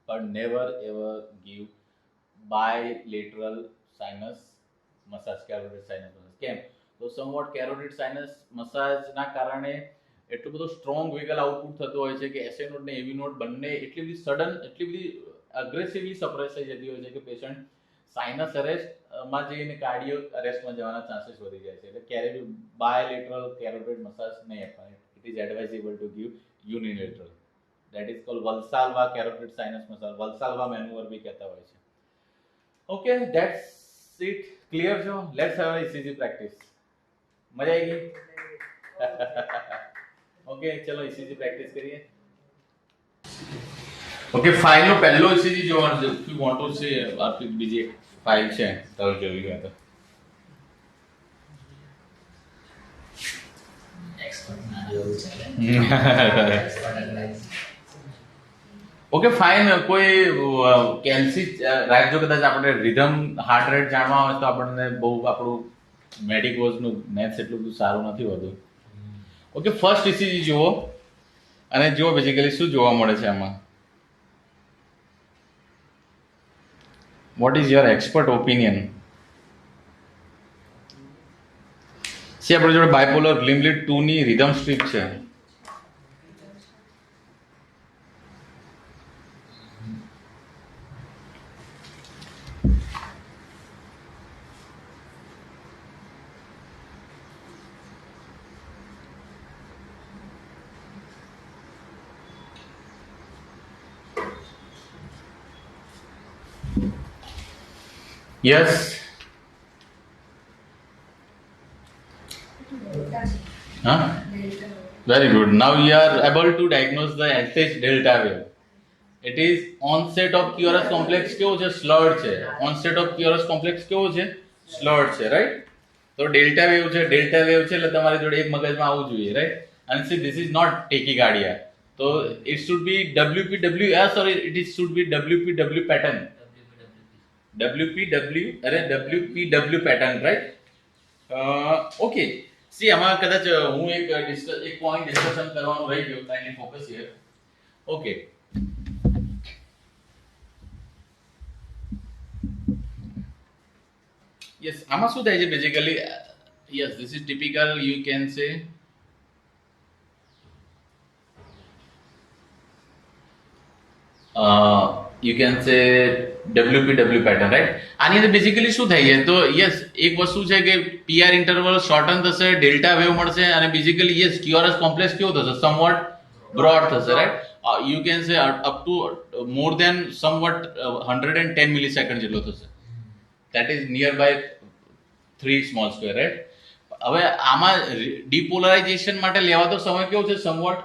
Speaker 2: but never ever give bilateral sinus massage carotid sinus massage કેમ તો સમવોટ કેરોટિડ સાઇનસ મસાજના કારણે એટલું બધું સ્ટ્રોંગ વેગલ આઉટપુટ થતો હોય છે કે એસએ નોડ ને એવી નોડ બંને એટલી બધી અગ્રેસિવલી સપ્રેસ થઈ જતી હોય છે કે પેશન્ટ સાઇનસ અરેસ્ટમાં જઈને કાર્ડિયો અરેસ્ટમાં જવાના ચાન્સીસ વધી જાય છે એટલે ક્યારે બી બાયલેટરલ કેરોટિડ મસાજ નહીં આપવાની it is advisable to give unilateral that is called Valsalva carotid sinus massage Valsalva manoeuvre બી કહેતા હોય છે. ઓકે ધેટ્સ ઇટ ક્લિયર છો let's have a ECG practice મજા આવી ગઈ ઓકે ચલો ECG પ્રેક્ટિસ કરીએ. ઓકે ફાઇલ નો પહેલો ECG જોવાનો છે. If you want to see આપણી બીજી એક ફાઇલ છે તો જોઈ હોય તો
Speaker 1: એક્સપર્ટ ના જેવું ચાલે. Expert advice.
Speaker 2: Okay fine. કોઈ કેલ્સી રાખજો, કદાચ આપણે રિધમ હાર્ટ રેટ જાણવા હોય તો આપણને બહુ આપણું મેડિકોઝનું મેથ્સ એટલું બધું સારું નથી હોતું. ઓકે ફર્સ્ટ ECG જુઓ અને જુઓ બેઝિકલી શું જોવા મળે છે આમાં. What is your expert opinion? C આપણી જોડે બાયપોલર લિમ્બલિટ 2 ની રિધમ સ્ટ્રીપ છે. Yes. Huh? Very good. Now you are able to diagnose the SH delta wave. It is onset of QRS complex કેવો છે? Slurred છે. Onset of QRS complex કેવો છે? Slurred છે, right? તો ડેલ્ટા વેવ છે, ડેલ્ટા વેવ છે એટલે તમારી જોડે એક મગજમાં આવવું જોઈએ, right? And see this is not tachycardia. So it should be WPW, sorry, it should be WPW pattern. WPW pattern, right? Okay. See, આમાં કદાચ હું એક પોઈન્ટ ડિસ્કશન કરવાનું રહી ગયું. Kindly focus here. Okay. Yes, આમાં શું થાય છે basically? Yes, this is typical, you can સે you can say WPW pattern, right? આની અંદર બેઝિકલી શું થાય છે? તો યસ, એક વસ્તુ છે કે PR ઇન્ટરવલ શોર્ટન થશે, ડેલ્ટા વેવ મળશે અને બેઝિકલી યસ QRS કોમ્પ્લેક્સ કેવો થશે? સમવટ બ્રોડ થશે, right? You can say up to more than somewhat 110 millisecond જેટલો થશે. That is near by 3 small square, right? હવે આમાં ડિપોલરાઇઝેશન માટે લેવાતો સમય કેવો છે? સમવટ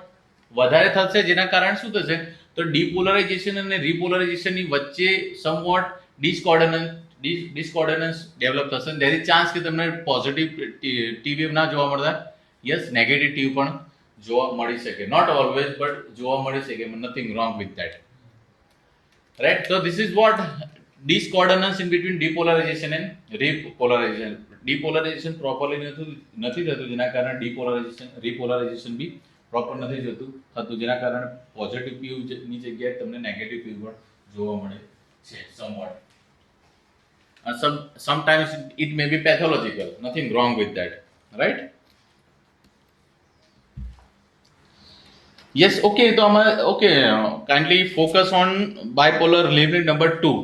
Speaker 2: વધારે થશે, જેના કારણે શું થશે? તો ડિપોલરાઇઝેશન અને રિપોલરાઇઝેશનની વચ્ચે સમવોટ ડિસ્કોર્ડનન્સ ડેવલપ થશે. દેર ઇઝ ચાન્સ કે તમને પોઝિટિવ ટી વેવ ના જોવા મળતા, યસ નેગેટિવ ટી પણ જોવા મળી શકે. નોટ ઓલવેઝ બટ જોવા મળી શકે. Nothing wrong with that, right? તો this is what discordance in between depolarization and repolarization. Depolarization properly નથી થતું, જેના કારણે રિપોલરાઇઝેશન બી પ્રોપર નથી થતું, જેના કારણે પોઝિટિવ પીયુ ની જગ્યાએ તમને નેગેટિવ પીયુ પણ જોવા મળે છે somewhat. Sometimes it may be pathological, nothing wrong with that, right? Yes, okay. તો આમાં okay kindly focus on bipolar limb lead number 2.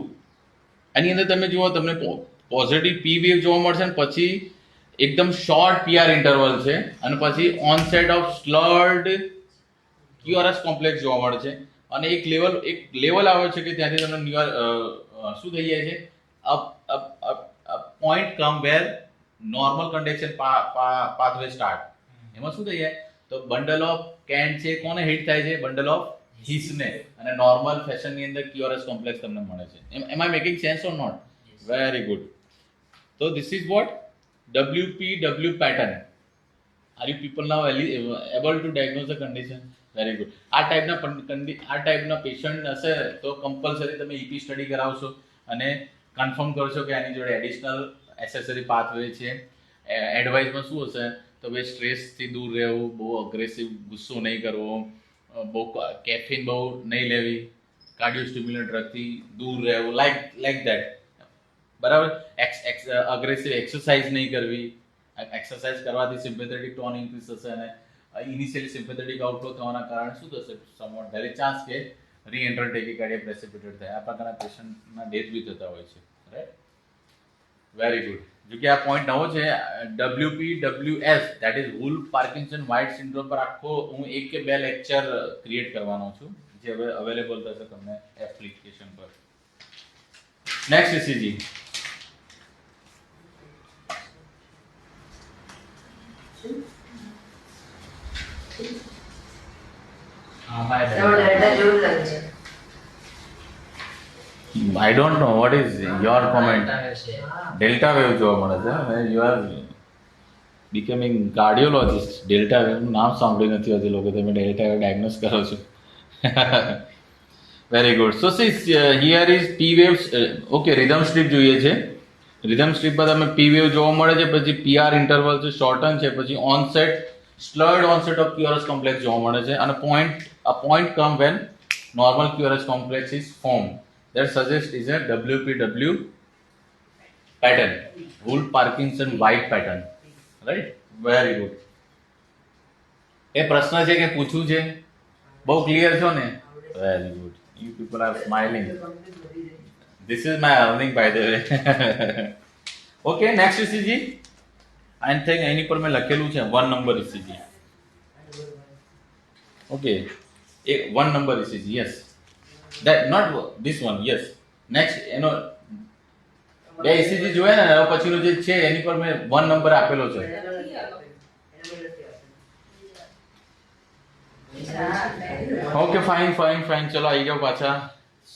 Speaker 2: આની અંદર તમે જુઓ, તમને પોઝિટિવ પી વેવ જોવા મળશે અને પછી એકદમ શોર્ટ PR ઇન્ટરવલ છે અને પછી ઓનસેટ ઓફ સ્લર્ડ QRS કોમ્પ્લેક્સ જોવા મળે છે અને એક લેવલ આવે છે કે ત્યાંથી તમને શું થઈ જાય છે? પોઈન્ટ કમ વેર નોર્મલ કન્ડક્શન પાથવે સ્ટાર્ટ. એમાં શું થઈ જાય? તો બંડલ ઓફ કેન્ટ છે, કોને હિટ થાય છે? બંડલ ઓફ હિસને. અને નોર્મલ ફેશનની અંદર QRS કોમ્પ્લેક્સ તમને મળે છે. Am I making sense or not? Very good. તો this is what WPW pattern. Are you people now able to diagnose the condition? Very good. આ ટાઈપના પેશન્ટ હશે તો કમ્પલસરી તમે EP સ્ટડી કરાવશો અને કન્ફર્મ કરશો કે આની જોડે એડિશનલ એસેસરી પાથવે છે. એડવાઇસમાં શું હશે? તો ભાઈ સ્ટ્રેસથી દૂર રહેવું, બહુ અગ્રેસિવ ગુસ્સો નહીં કરવો, બહુ કેફીન બહુ નહીં લેવી, કાર્ડિયો સ્ટિમ્યુલન્ટ ડ્રગથી દૂર રહેવું, લાઈક ધેટ, બરાબર? અગ્રેસિવ એક્સરસાઇઝ નહીં કરવી. એક્સરસાઇઝ કરવાથી સિમ્પેથેટિક ટોન ઇન્ક્રીઝ થશે અને ઇનિશિયલી સિમ્પેથેટિક આઉટફ્લો થવાના કારણે શું થશે? સમવોટ ધેર ઇઝ ચાન્સ કે રીએન્ટર ટેકીકાર્ડિયા પ્રેસિપિટેટ થાય. આ પ્રકારના પેશન્ટના ડેથ બી થતા હોય છે, રાઈટ? Very good. જો કે આ પોઈન્ટ નવો છે, WPWS, that is wolf Parkinson white syndrome પર આખો હું 1 કે 2 લેક્ચર ક્રિએટ કરવાનો છું, જે હવે અવેલેબલ થશે તમને એપ્લિકેશન પર. Next ECG.
Speaker 1: હા, by.
Speaker 2: I don't know what is your comment.
Speaker 1: Delta wave છે.
Speaker 2: ડેલ્ટા વેવ જોવા મળે છે અને you are becoming cardiologist. Delta વેવનું નામ સાંભળ્યું નથી હોતી લોકો, તમે ડેલ્ટા વેવ ડાયગ્નોસ કરો છો. Very good. So C here is P waves. Okay, rhythm strip જોઈએ છે. રિધમ સ્ટ્રીપમાં તમે પી વેવ જોવા મળે છે, પછી પીઆર ઇન્ટરવલ છે, શોર્ટન છે, પછી onset સ્લર્ડ onset of QRS complex જોવા મળે છે અને point come van normal QRS complex is formed. That suggests is a WPW pattern, Wolff Parkinson White pattern, right? Very good. એ પ્રશ્ન છે કે પૂછવું છે? બહુ ક્લિયર છો ને? Very good. You people are smiling. This is my earning by the way. Okay, next ECG. I think એની પર મેં લખેલું છે 1 number ECG. Okay. One number ECG, yes. That not this one, yes. Next, બે ECG જોયા ને, હવે પછીનું જે છે એની પર મેં 1 નંબર આપેલો છે. Okay, fine. ચલો આવી જાઓ પાછા.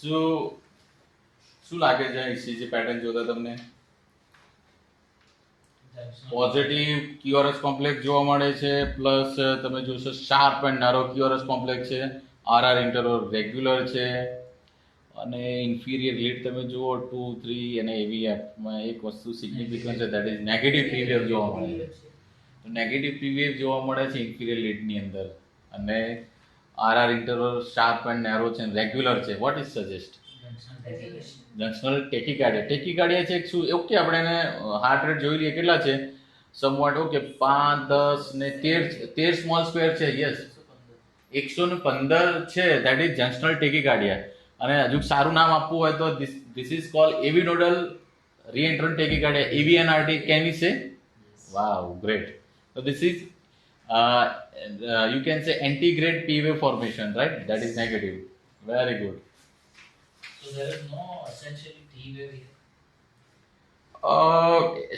Speaker 2: શું લાગે છે ECG પેટર્ન જોતા તમને? પોઝિટિવ ક્યુઆરએસ કોમ્પ્લેક્સ જોવા મળે છે, પ્લસ તમે જોશો શાર્પ એન્ડ નારો ક્યુઆરએસ કોમ્પ્લેક્સ છે, આરઆર ઇન્ટરવલ રેગ્યુલર છે, અને ઇન્ફિરિયર લીડ તમે જુઓ 2, 3 અને એવીએફમાં એક વસ્તુ સિગ્નિફિકન્ટ છે, that is negative P wave જોવા મળે છે. તો નેગેટિવ પી વેવ જોવા મળે છે ઇન્ફિરિયર લીડની અંદર, અને RR interval sharp and narrow છે, રેગ્યુલર છે. What is suggest? Junctional tachycardia છે. શું ઓકે, આપણે એને હાર્ટ રેટ જોઈ લઈએ, કેટલા છે સમવોટ? ઓકે, 5, 10 ને 13 સ્મોલ સ્ક્વેર છે. યસ, 115 છે. That is junctional tachycardia. અને હજુ સારું નામ આપવું હોય તો this is called AV nodal reentrant tachycardia, AVNRT. Can we say? Wow, great. So this is you can say anti-grade P wave formation, right? That is negative. Very good.
Speaker 1: So there is no essentially T wave here.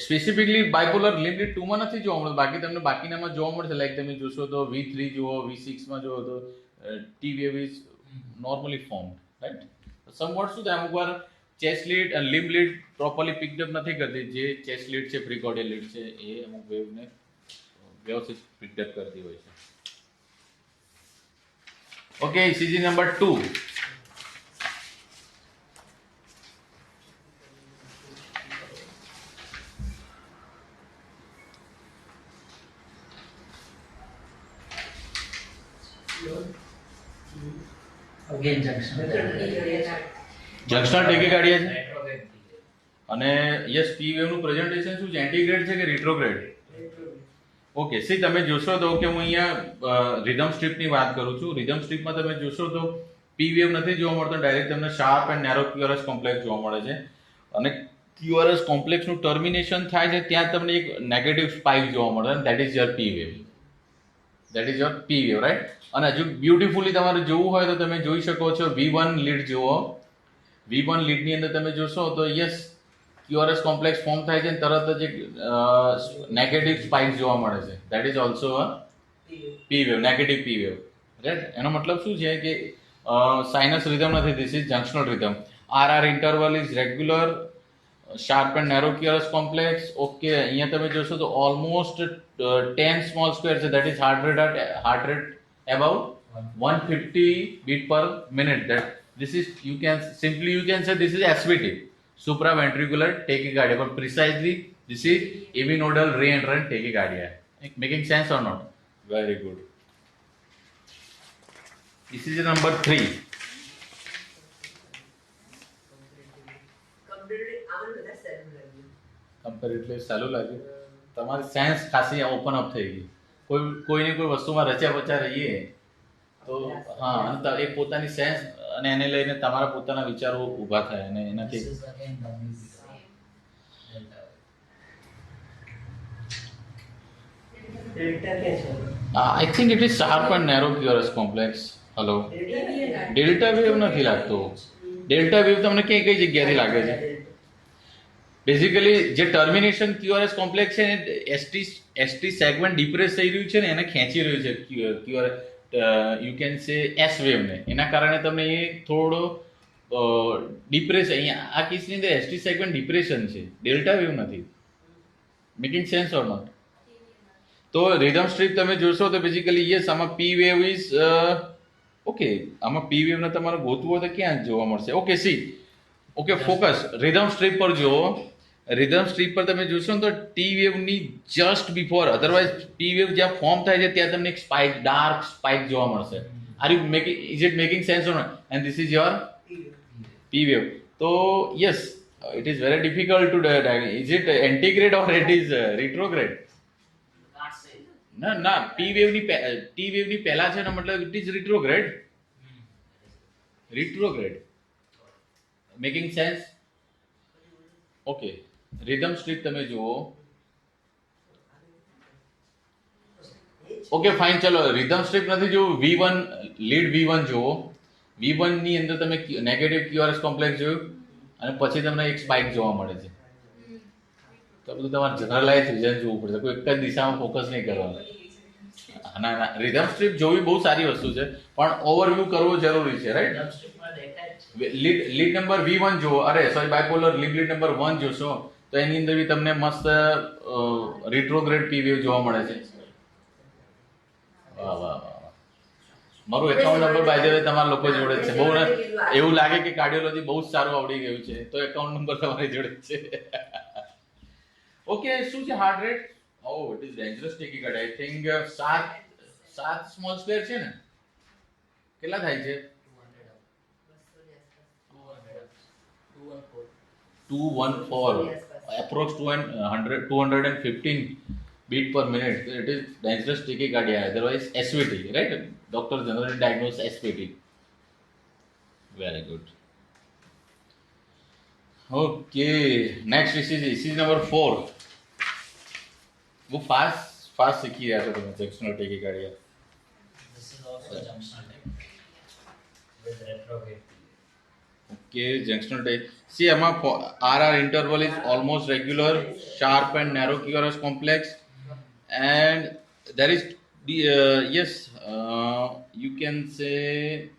Speaker 2: Specifically bipolar limit 2 માં નથી જોવા મળતું, બાકી તમને બાકીનામાં જોવા મળશે. લાઈક તમે જોશો તો V3 જુઓ, V6 માં જુઓ તો T wave is normally formed, right? Somewhat શું થાય, અમુક વાર ચેસ્ટ લીડ અને લિમ્બ લીડ પ્રોપરલી પિકડ અપ નથી કરતી. જે ચેસ્ટ લીડ છે, પ્રિકોર્ડિયલ લીડ છે, એ અમુક વેવને વ્યવસ્થિત પિકડ અપ કરતી હોય છે. Okay, ECG number 2.
Speaker 1: Again junction.
Speaker 2: જંક્શનલ tachycardia છે.
Speaker 1: Retrograde T wave.
Speaker 2: અને યસ, પી વેવનું પ્રેઝન્ટેશન શું છે? એન્ટીગ્રેડ છે કે રિટ્રોગ્રેડ? ઓકે, સી તમે જોશો તો કે હું અહીંયા રિધમ સ્ટ્રીપની વાત કરું છું. રિધમ સ્ટ્રીપમાં તમે જોશો તો પી વેવ નથી જોવા મળતો, ડાયરેક્ટ તમને sharp and narrow QRS complex જોવા મળે છે. અને ક્યુઆરએસ કોમ્પ્લેક્સનું ટર્મિનેશન થાય છે ત્યાં તમને એક નેગેટિવ સ્પાઇક જોવા મળે છે, that is your P wave. That is your P wave, right? અને હજુ બ્યુટીફુલી તમારે જોવું હોય તો તમે જોઈ શકો છો V1 લીડ જુઓ. V1 લીડની અંદર તમે જોશો તો યસ, ક્યુઆરએસ કોમ્પ્લેક્સ ફોર્મ થાય છે, તરત જ એક નેગેટિવ સ્પાઇક જોવા મળે છે. That is also a P wave, negative P wave, right? એનો મતલબ શું છે કે સાઇનસ રિધમ નથી, this is junctional rhythm. RR interval is regular, sharp and narrow QRS complex. Okay, અહીંયા તમે જોશો તો ઓલમોસ્ટ 10 સ્મોલ સ્ક્વેર છે, that is heart rate about 150 beat per minute. That this is, you can say this is SVT, supraventricular tachycardia, but precisely this is AV nodal reentrant tachycardia. Making sense or not? Very good. This is number 3. Comparatively ચાલુ લાગ્યું. તમારી સાયન્સ ખાસી ઓપન અપ થઈ ગઈ. કોઈને કોઈ વસ્તુમાં રચ્યા પચ્યા રહીએ તો હા, અને એક પોતાની સેન્સ અને એને લઈને તમારા પોતાના વિચારો ઊભા થાય અને એનાથી
Speaker 1: This is again WP delta wave.
Speaker 2: I think it is sharp and narrow QRS complex. Hello, delta wave નથી લાગતો. ડેલ્ટા વેવ તમને કઈ જગ્યાથી લાગે છે? બેઝિકલી જે ટર્મિનેશન ક્યુઆરએસ કોમ્પ્લેક્સ છે ને, એસટી સેગમેન્ટ ડિપ્રેસ થઈ રહ્યું છે ને, એને ખેંચી રહ્યું છે QR you can say S વેવને. એના કારણે તમને એ થોડો ડિપ્રેશન, અહીંયા આ કેસની અંદર એસટી સેગમેન્ટ ડિપ્રેશન છે, ડેલ્ટા વેવ નથી. Making sense or not? તો રિધમ સ્ટ્રીપ તમે જોશો તો બેઝિકલી યસ, આમાં પી વેવ ઇઝ ઓકે. આમાં પી વેવને તમારે ગોતવું હોય તો ક્યાં જોવા મળશે? Okay C, okay focus rhythm strip પર જુઓ. રિધમ સ્ટ્રીપ પર તમે જોશો ને તો ટી વેવની જસ્ટ બિફોર, અધરવાઇઝ પી વેવ જ્યાં ફોર્મ થાય છે ત્યાં તમને એક સ્પાઇક, ડાર્ક સ્પાઇક જોવા મળશે. Are you making, is it making sense or not? And this is your P wave. તો yes, it is very difficult to is it antigrade or it is retrograde?
Speaker 1: Can't say.
Speaker 2: ના પી વેવની ટી વેવની પહેલા છે ને, મતલબ it is retrograde. Retrograde. Making sense? Okay, rhythm strip તમે જુઓ. ઓકે ફાઇન, ચલો રિધમ સ્ટ્રીપ નથી જોવું, V1 લીડ V1 જુઓ. V1 ની અંદર તમે નેગેટિવ QRS કોમ્પ્લેક્સ જોયું અને પછી તમને એક સ્પાઇક જોવા મળે છે. તો બધું તમારે જનરલાઇઝ રીઝન જોવું પડશે, કોઈ એક જ દિશામાં ફોકસ નહીં કરવાનું. ના રિધમ સ્ટ્રીપ જોવી બહુ સારી વસ્તુ છે, પણ ઓવરવ્યુ કરવો જરૂરી છે, રાઈટ?
Speaker 1: Rhythm strip માં દેખાય જ છે.
Speaker 2: લીડ નંબર V1 જુઓ, અરે સોરી બાયપોલર લીડ નંબર 1 જોશો તો એની અંદર બી તમને મસ્ત રિટ્રોગ્રેડ પી વેવ જોવા મળે છે. વાહ વાહ વાહ. મારું account number by the way તમારા લોકો જોડે જ છે. બહુ એવું લાગે કે કાર્ડિયોલોજી બહુ જ સારું આવડી ગયું છે, તો એકાઉન્ટ નંબર તમારી જોડે જ છે. ઓકે, શું છે heart rate? Oh it is dangerous tachycardia. I think 7 small square છે ને? કેટલા થાય છે? 214, approx 215 beat per minute. It is dangerous tachycardia, otherwise SVT, right? Doctor generally diagnose SVT. Very good. Okay, next ECG number 4. वो fast सीखी रहा था तुम्हें junctional tachycardia.
Speaker 1: This is also junctional type with retrograde.
Speaker 2: Okay, junctional tachy. See, ama RR interval is almost regular, sharp and narrow QRS complex, and there is the you can say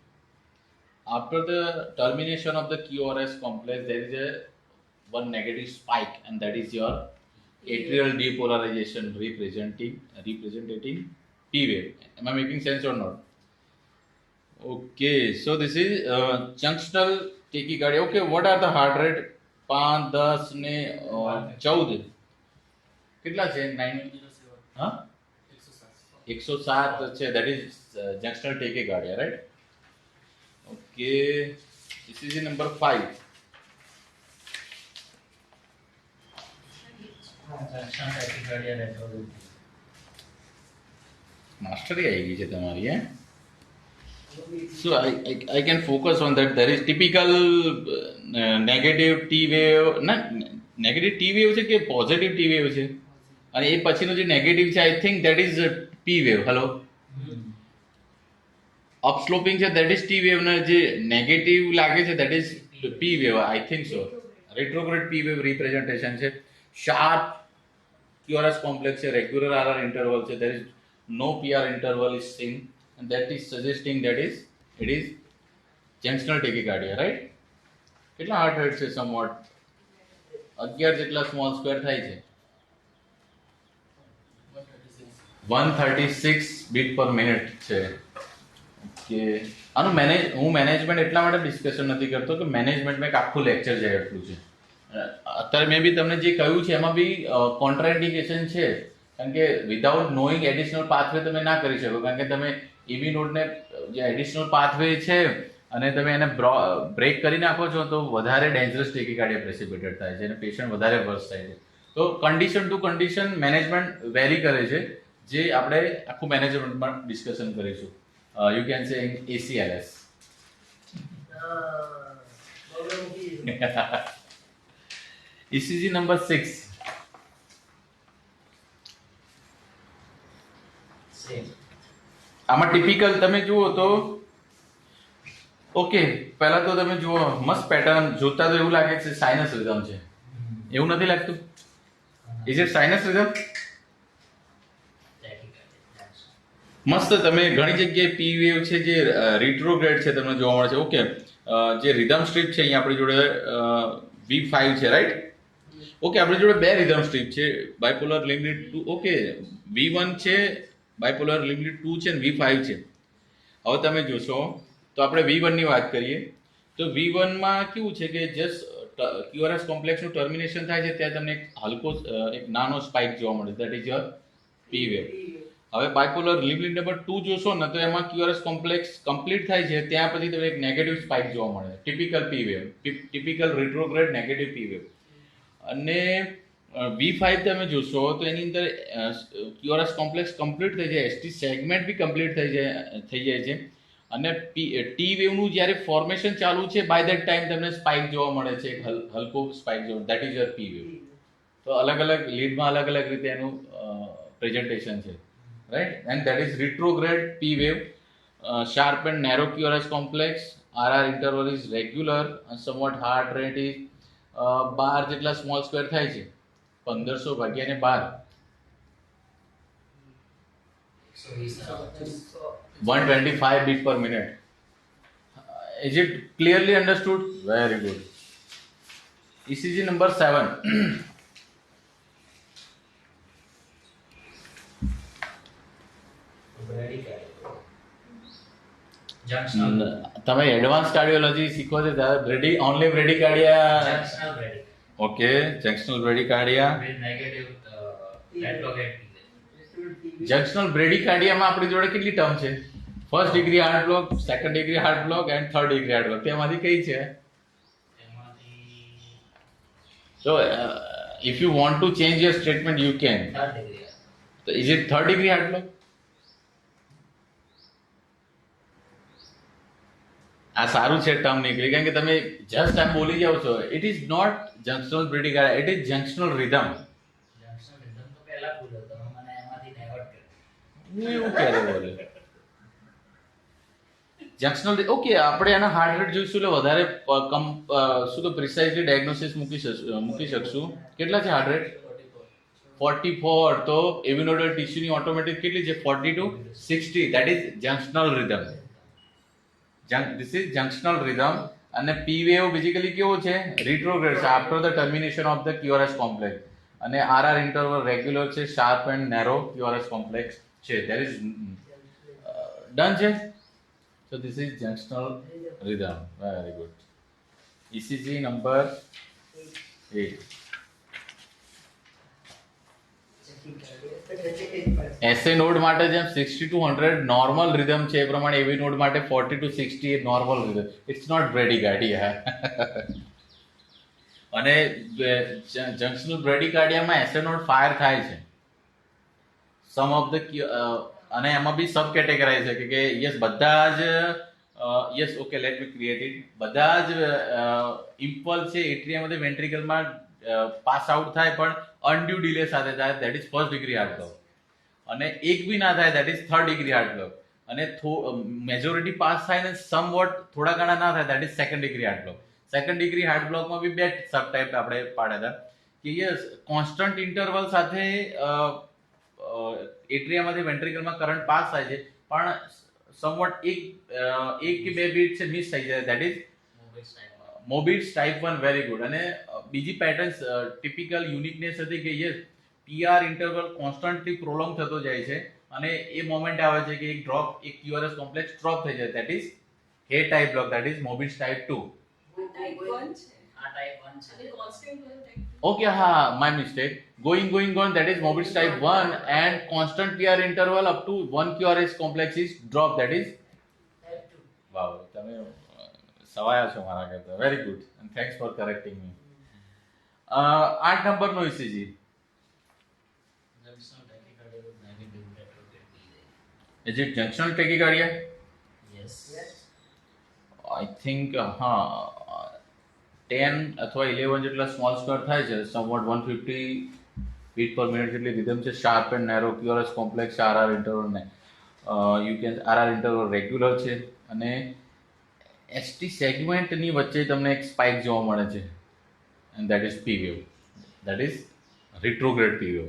Speaker 2: after the termination of the QRS complex there is a one negative spike, and that is your atrial depolarization representing P wave. Am I making sense or not? Okay, so this is junctional tachycardia. Okay, what are the heart rate? 5, 10 ને 14 કેટલા છે? 9 હા 107 છે. That is junctional tachycardia, right? Okay, ECG number 5.
Speaker 1: Junctional tachycardia retrograde.
Speaker 2: Mastery આવી ગઈ છે તમારી, હે? So I can focus on that. There is typical negative T wave. ના નેગેટિવ ટી વેવ છે કે પોઝિટિવ ટી વેવ છે? અને એ પછીનું જે નેગેટિવ છે I think that is P wave. Hello, upsloping છે ધેટ ઇઝ ટી વેવ, ને જે નેગેટિવ લાગે છે that is P wave. I think so. Retrograde P wave representation છે. શાર્પ QRS કોમ્પ્લેક્સ છે, રેગ્યુલર RR ઇન્ટરવલ છે, there is no PR interval is seen, and that is suggesting that it is junctional tachycardia, right? કેટલા હાર્ટ રેટ છે? somewhat 11 જેટલા સ્મોલ સ્ક્વેર થાય છે. 136 બીટ પર મિનિટ છે. ઓકે, આનું હું મેનેજમેન્ટ એટલા માટે ડિસ્કશન નથી કરતો કે મેનેજમેન્ટમાં એક આખું લેક્ચર જાય એટલું છે. અત્યારે મેં બી તમને જે કહ્યું છે એમાં બી કોન્ટ્રાઇન્ડિકેશન છે, કારણ કે વિધાઉટ નોઈંગ એડિશનલ પાથવે તમે ના કરી શકો, કારણ કે તમે એબી નોડને જે એડિશનલ પાથવે છે અને તમે એને બ્રેક કરી નાખો છો તો વધારે ડેન્જરસ ટેકીકાર્ડિયા પ્રેસિપિટેટ થાય છે અને પેશન્ટ વધારે વર્સ થાય છે. તો condition to condition management vary કરે છે, જે આપણે આખું મેનેજમેન્ટમાં ડિસ્કશન કરીશું. You can say ACLS. ECG number 6.
Speaker 1: Same.
Speaker 2: આમાં ટિપિકલ તમે જુઓ તો ઓકે, પહેલા તો તમે જુઓ મસ્ત પેટર્ન જોતા તો એવું લાગે છે સાઇનસ રિધમ છે, એવું નથી લાગતું? Is it sinus rhythm? મસ્ત તમે ઘણી જગ્યાએ પી વેવ છે જે રિટ્રોગ્રેડ છે તમને જોવા મળે છે. ઓકે, જે રિધમ સ્ટ્રીપ છે અહીંયા આપણી જોડે V5 છે, રાઈટ? ઓકે, આપણી જોડે બે રિધમ સ્ટ્રીપ છે, બાયપોલર લિમિટ 2. ઓકે, V1 છે, બાયપોલર લિમિટ 2 છે, અને V5 છે. હવે તમે જોશો તો આપણે V1 ની વાત કરીએ તો V1 માં કેવું છે કે જસ્ટ QRS કોમ્પ્લેક્સનું ટર્મિનેશન થાય છે ત્યાં તમને એક હલકો એક નાનો સ્પાઇક જોવા મળે, that is your P wave. હવે બાયપોલર લિમિટ નંબર 2 જોશો ને તો એમાં QRS કોમ્પ્લેક્સ કમ્પ્લીટ થાય છે ત્યાં પછી તમને એક નેગેટિવ સ્પાઇક જોવા મળે, typical P wave, typical retrograde negative P wave. અને V5 તમે જોશો તો એની અંદર QRS કોમ્પ્લેક્સ કમ્પ્લીટ થઈ જાય, ST સેગમેન્ટ બી કમ્પ્લીટ થઈ જાય છે, અને ટી વેવનું જ્યારે ફોર્મેશન ચાલુ છે બાય ધેટ ટાઈમ તમને સ્પાઇક જોવા મળે છે, એક હલકો સ્પાઇક જોવા, that is your P wave. તો અલગ અલગ લીડમાં અલગ અલગ રીતે એનું પ્રેઝન્ટેશન છે, right? And that is retrograde P wave, sharp and narrow QRS complex, RR interval is regular and somewhat heart rate is 12 જેટલા સ્મોલ સ્ક્વેર થાય છે, 1500 ભાગ્યા ને 12,
Speaker 1: So he's
Speaker 2: 125 beat per minute. Is it clearly understood? Very good. ECG number 7.
Speaker 1: bradycardia. Junctional.
Speaker 2: તમે એડવાન્સ કાર્ડિયોલોજી શીખો છો ત્યારે only bradycardia.
Speaker 1: Junctional bradycardia.
Speaker 2: Okay, junctional bradycardia.
Speaker 1: With negative retrograde P.
Speaker 2: જંક્શનલ બ્રેડીકાર્ડિયામાં આપણી જોડે કેટલી ટર્મ છે? First degree heart block, second degree heart block and third degree heart block. તેમાંથી કઈ છે? So if you want to change your statement you can.
Speaker 1: Third degree.
Speaker 2: So is it third degree heart block? આ સારું છે ટર્મ નીકળી, કારણ કે તમે જસ્ટ આમ બોલી જાવ છો. It is not junctional bradycardia, it is junctional rhythm.
Speaker 1: Junctional rhythm તો પહેલા બોલ્યો તો મને એમાંથી ડાયવર્ટ કર્યો.
Speaker 2: હું એવું ક્યારે બોલે? જંક્શનલ, ઓકે, આપણે એના હાર્ટ રેટ જોઈશું એટલે વધારે શું તો પ્રિસાઇઝલી ડાયગ્નોસિસ મૂકી શકશું. કેટલા છે હાર્ટ રેટ? 44. તો એવિનોડલ ટિશ્યુની ઓટોમેટિક કેટલી છે? 40 to 60. That is junctional rhythm. This is junctional rhythm. અને પી વેવ બેઝિકલી કેવો છે? રિટ્રોગ્રેડ છે after the termination of the QRS complex. અને RR ઇન્ટરવલ રેગ્યુલર છે, sharp and narrow QRS complex છે. ધેર ઇઝ ડન છે. So this is junctional rhythm. Very good. ECG number 8. SA node માટે જેમ 60 to 100 નોર્મલ રિધમ છે એ પ્રમાણે AV નોડ માટે 40 to 60 એ normal rhythm. It's not bradycardia. અને જંક્શનલ બ્રેડીકાર્ડિયામાં SA નોડ ફાયર થાય છે. સમ ઓફ ધ અને એમાં બી સબ કેટેગરાઇઝ છે કે યસ બધા જ yes okay let me create it. બધા જ ઇમ્પલ્સ છે એટ્રિયામાંથી વેન્ટ્રિકલમાં પાસ આઉટ થાય પણ અનડ્યુ ડિલે સાથે થાય, that is first degree heart block. અને એક બી ના થાય, that is third degree heart block. અને મેજોરિટી પાસ થાય ને સમવોટ થોડા ઘણા ના થાય, that is second degree heart block. Second degree heart બ્લોકમાં બી બે સબ ટાઈપ આપણે પાડ્યા હતા કે યસ કોન્સ્ટન્ટ ઇન્ટરવલ સાથે એટ્રિયામાંથી વેન્ટ્રિકલમાં કરંટ પાસ થાય છે પણ સમવોટ એક કે બે બીટ છે મિસ થઈ જાય, that is Mobitz type 1. Very good. અને બીજી પેટર્ન ટિપિકલ યુનિકનેસ હતી કે yes PR interval constantly prolong થતો જાય છે અને એ મોમેન્ટ આવે છે કે એક ડ્રોપ, એક QRS કોમ્પ્લેક્સ ડ્રોપ થઈ જાય, that is he type block, that is Mobitz type 2.
Speaker 1: type 1 છે. આ type 1 છે.
Speaker 3: અને constant type 2.
Speaker 2: Okay, my mistake. Going on, that is Mobius type 1 and constant PR interval up to 1 QRS complex is drop, that is
Speaker 1: Type 2.
Speaker 2: wow. તમે સવાયા છો મારા કરતા. Very good and thanks for correcting me. 8 નંબરનો ECG.
Speaker 1: Junctional tachycardia with negative retrograde P.
Speaker 2: Is it junctional tachycardia?
Speaker 1: Yes.
Speaker 2: I think 10 અથવા 11 જેટલા સ્મોલ સ્ક્વેર થાય છે, સમવોટ 150 બીટ પર મિનિટ જેટલી રિધમ છે, sharp and narrow QRS complex, RR interval ને you can RR interval regular છે અને ST સેગમેન્ટની વચ્ચે તમને એક સ્પાઇક જોવા મળે છે and that is P wave, that is retrograde P wave.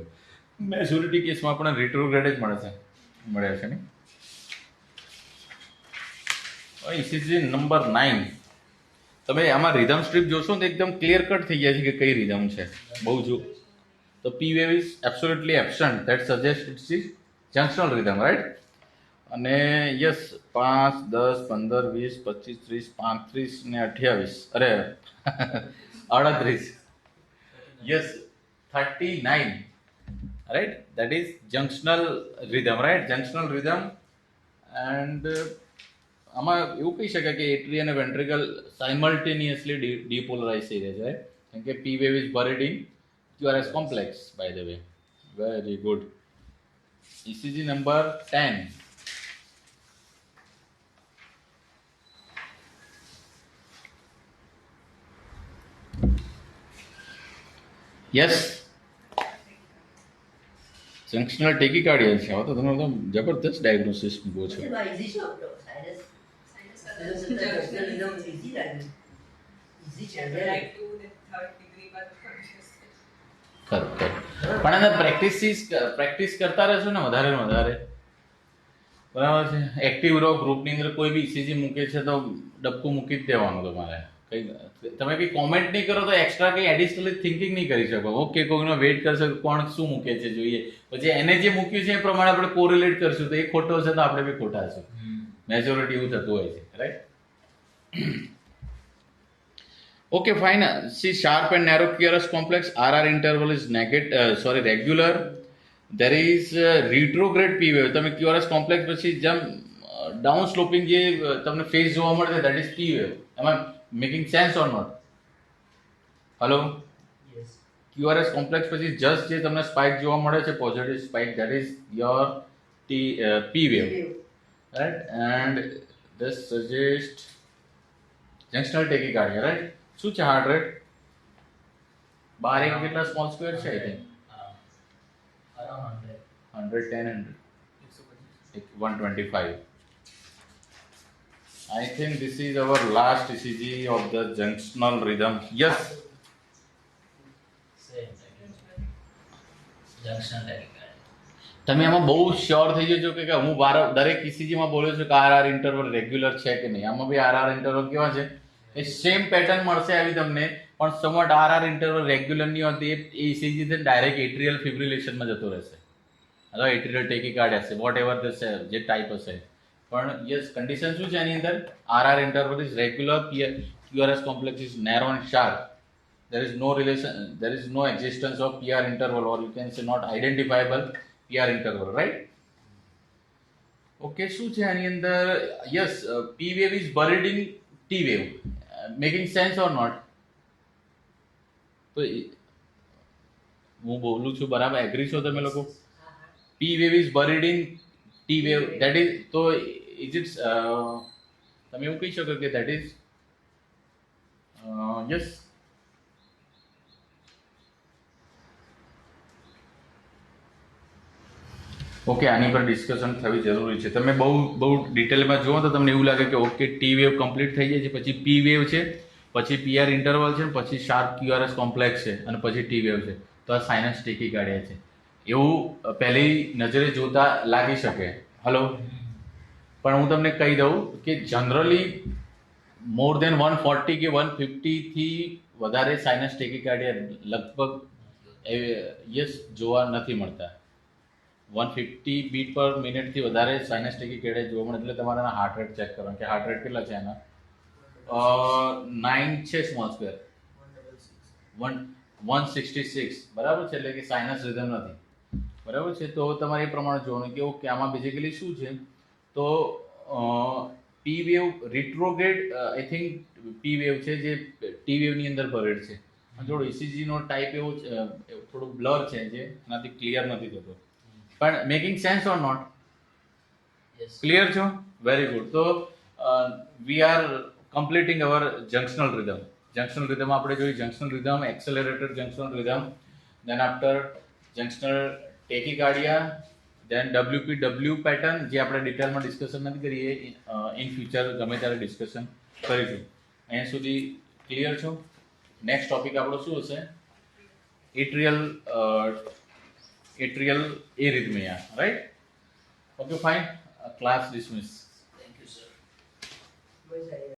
Speaker 2: Majority કેસમાં પણ રિટ્રોગ્રેડ જ મળે છે ને. ECG number 9. તમે આમાં રિધમ સ્ટ્રીપ જોશો ને એકદમ ક્લિયર કટ થઈ જાય છે કે કઈ રિધમ છે બહુ જો તો P wave is absolutely absent that suggest it's is junctional rhythm right અને યસ 5 10 15 20 25 30 35 ને 28 અરે 38 yes 39 right that is junctional rhythm right junctional rhythm and આમાં એવું કહી શકાય કે એટ્રી અને વેન્ટ્રિકલ સાયમલ્ટેનિયસલી ડીપોલરાઇઝ થઈ રહે છે right કેમ કે P wave is buried in QRS complex by the way very good ECG number 10 yes જંક્શનલ ટેકીકાર્ડિયા છે હવે તો તમે એકદમ જબરદસ્ત ડાયગ્નોસિસ મૂકો છો ખરું પણ એને પ્રેક્ટિસ કરતા રહેશો ને વધારે બરાબર છે એક્ટિવ રહો ગ્રુપની અંદર કોઈ બી ઇસીજી મૂકે છે તો ડબકું મૂકી જ દેવાનું તમારે કઈ તમે કંઈ કોમેન્ટ નહીં કરો તો એક્સ્ટ્રા કંઈ એડિશનલી થિંકિંગ નહીં કરી શકો ઓકે કોઈનો વેઇટ કરશે કોણ શું મૂકે છે જોઈએ પછી એને જે મૂક્યું છે એ પ્રમાણે આપણે કોરિલેટ કરશું તો એ ખોટો હશે તો આપણે બી ખોટા હશું મેજોરિટી એવું થતું હોય છે right okay fine see sharp and narrow QRS complex RR interval is regular there is retrograde P wave તમે QRS complex પછી જેમ ડાઉન સ્લોપિંગ જે તમને ફેઝ જોવા મળે છે that is P wave am I making sense or not hello
Speaker 1: yes
Speaker 2: QRS complex પછી just જે તમને સ્પાઇક જોવા મળે છે positive spike that is your P wave right and this suggests junctional tachycardia right શું છે હાર્ટ રેટ 12 કેટલા સ્મોલ સ્ક્વેર છે I think
Speaker 1: around
Speaker 2: 110 125 I think this is our last ECG of the junctional rhythm yes
Speaker 1: same junction tachycardia
Speaker 2: તમે આમાં બહુ શ્યોર થઈ જજો કે હું દરેક ECG માં બોલ્યો છું કે આરઆર ઇન્ટરવલ રેગ્યુલર છે કે નહીં આમાં બી આરઆર ઇન્ટરવલ કેવા છે એ સેમ પેટર્ન મળશે આવી તમને પણ સમવટ આરઆર ઇન્ટરવલ રેગ્યુલર નહીં હોતી એ ECG થી ડાયરેક્ટ એટ્રિયલ ફિબ્રિલેશનમાં જતો રહેશે અથવા એટ્રિયલ ટેકીકાર્ડિયા હશે વોટ એવર ધીસ જે ટાઈપ હશે પણ યસ કન્ડિશન શું છે આની અંદર RR interval is regular QRS complex is narrow and sharp there is no existence of PR interval or you can say not identifiable PR interval right okay શું છે આની અંદર yes P wave is buried in T wave making sense or not તો હું બોલું છું બરાબર એગ્રી છો તમે લોકો P wave is buried in T wave that is તો is it તમે એવું કહી શકો કે that is yes ઓકે આની પર ડિસ્કશન થવી જરૂરી છે તમે બહુ ડિટેલમાં જુઓ તો તમને એવું લાગે કે ઓકે ટી વેવ કમ્પ્લીટ થઈ જાય છે પછી પી વેવ છે પછી પીઆર ઇન્ટરવલ છે પછી શાર્પ QRS કોમ્પ્લેક્સ છે અને પછી ટી વેવ છે તો આ સાઇનસ ટેકીકાર્ડિયા છે એવું પહેલી નજરે જોતા લાગી શકે હલો પણ હું તમને કહી દઉં કે જનરલી મોર દેન 140 કે 150 થી વધારે સાઇનસ ટેકીકાર્ડિયા લગભગ યસ જોવા નથી મળતા 150 બીટ પર મિનિટથી વધારે સાઇનસ ટેકીકાર્ડિયા જોવા મળે એટલે તમારે હાર્ટ રેટ ચેક કરવાનો કે હાર્ટ રેટ કેટલા છે એના 9 છે સ્મોલ સ્ક્વેર 166 બરાબર છે એટલે કે સાઇનસ રિધમ નથી બરાબર છે તો તમારે એ પ્રમાણે જોવાનું કે ઓકે આમાં બેઝિકલી શું છે તો P wave retrograde I think P wave છે જે ટી વેવની અંદર બરેડ છે થોડો ECGનો ટાઈપ એવો થોડું બ્લર છે જે એનાથી ક્લિયર નથી થતો પણ making sense or not
Speaker 1: yes
Speaker 2: clear છો વેરી ગુડ તો we are completing our junctional rhythm આપણે જોઈ junctional rhythm accelerated junctional rhythm then after junctional tachycardia then WPW pattern જે આપણે ડિટેલમાં ડિસ્કશન નથી કરીએ ઇન ફ્યુચર ગમે ત્યારે ડિસ્કશન કરીશું અહીંયા સુધી ક્લિયર છો નેક્સ્ટ ટોપિક આપણો શું હશે atrial arrhythmia right okay fine class dismiss
Speaker 1: thank you sir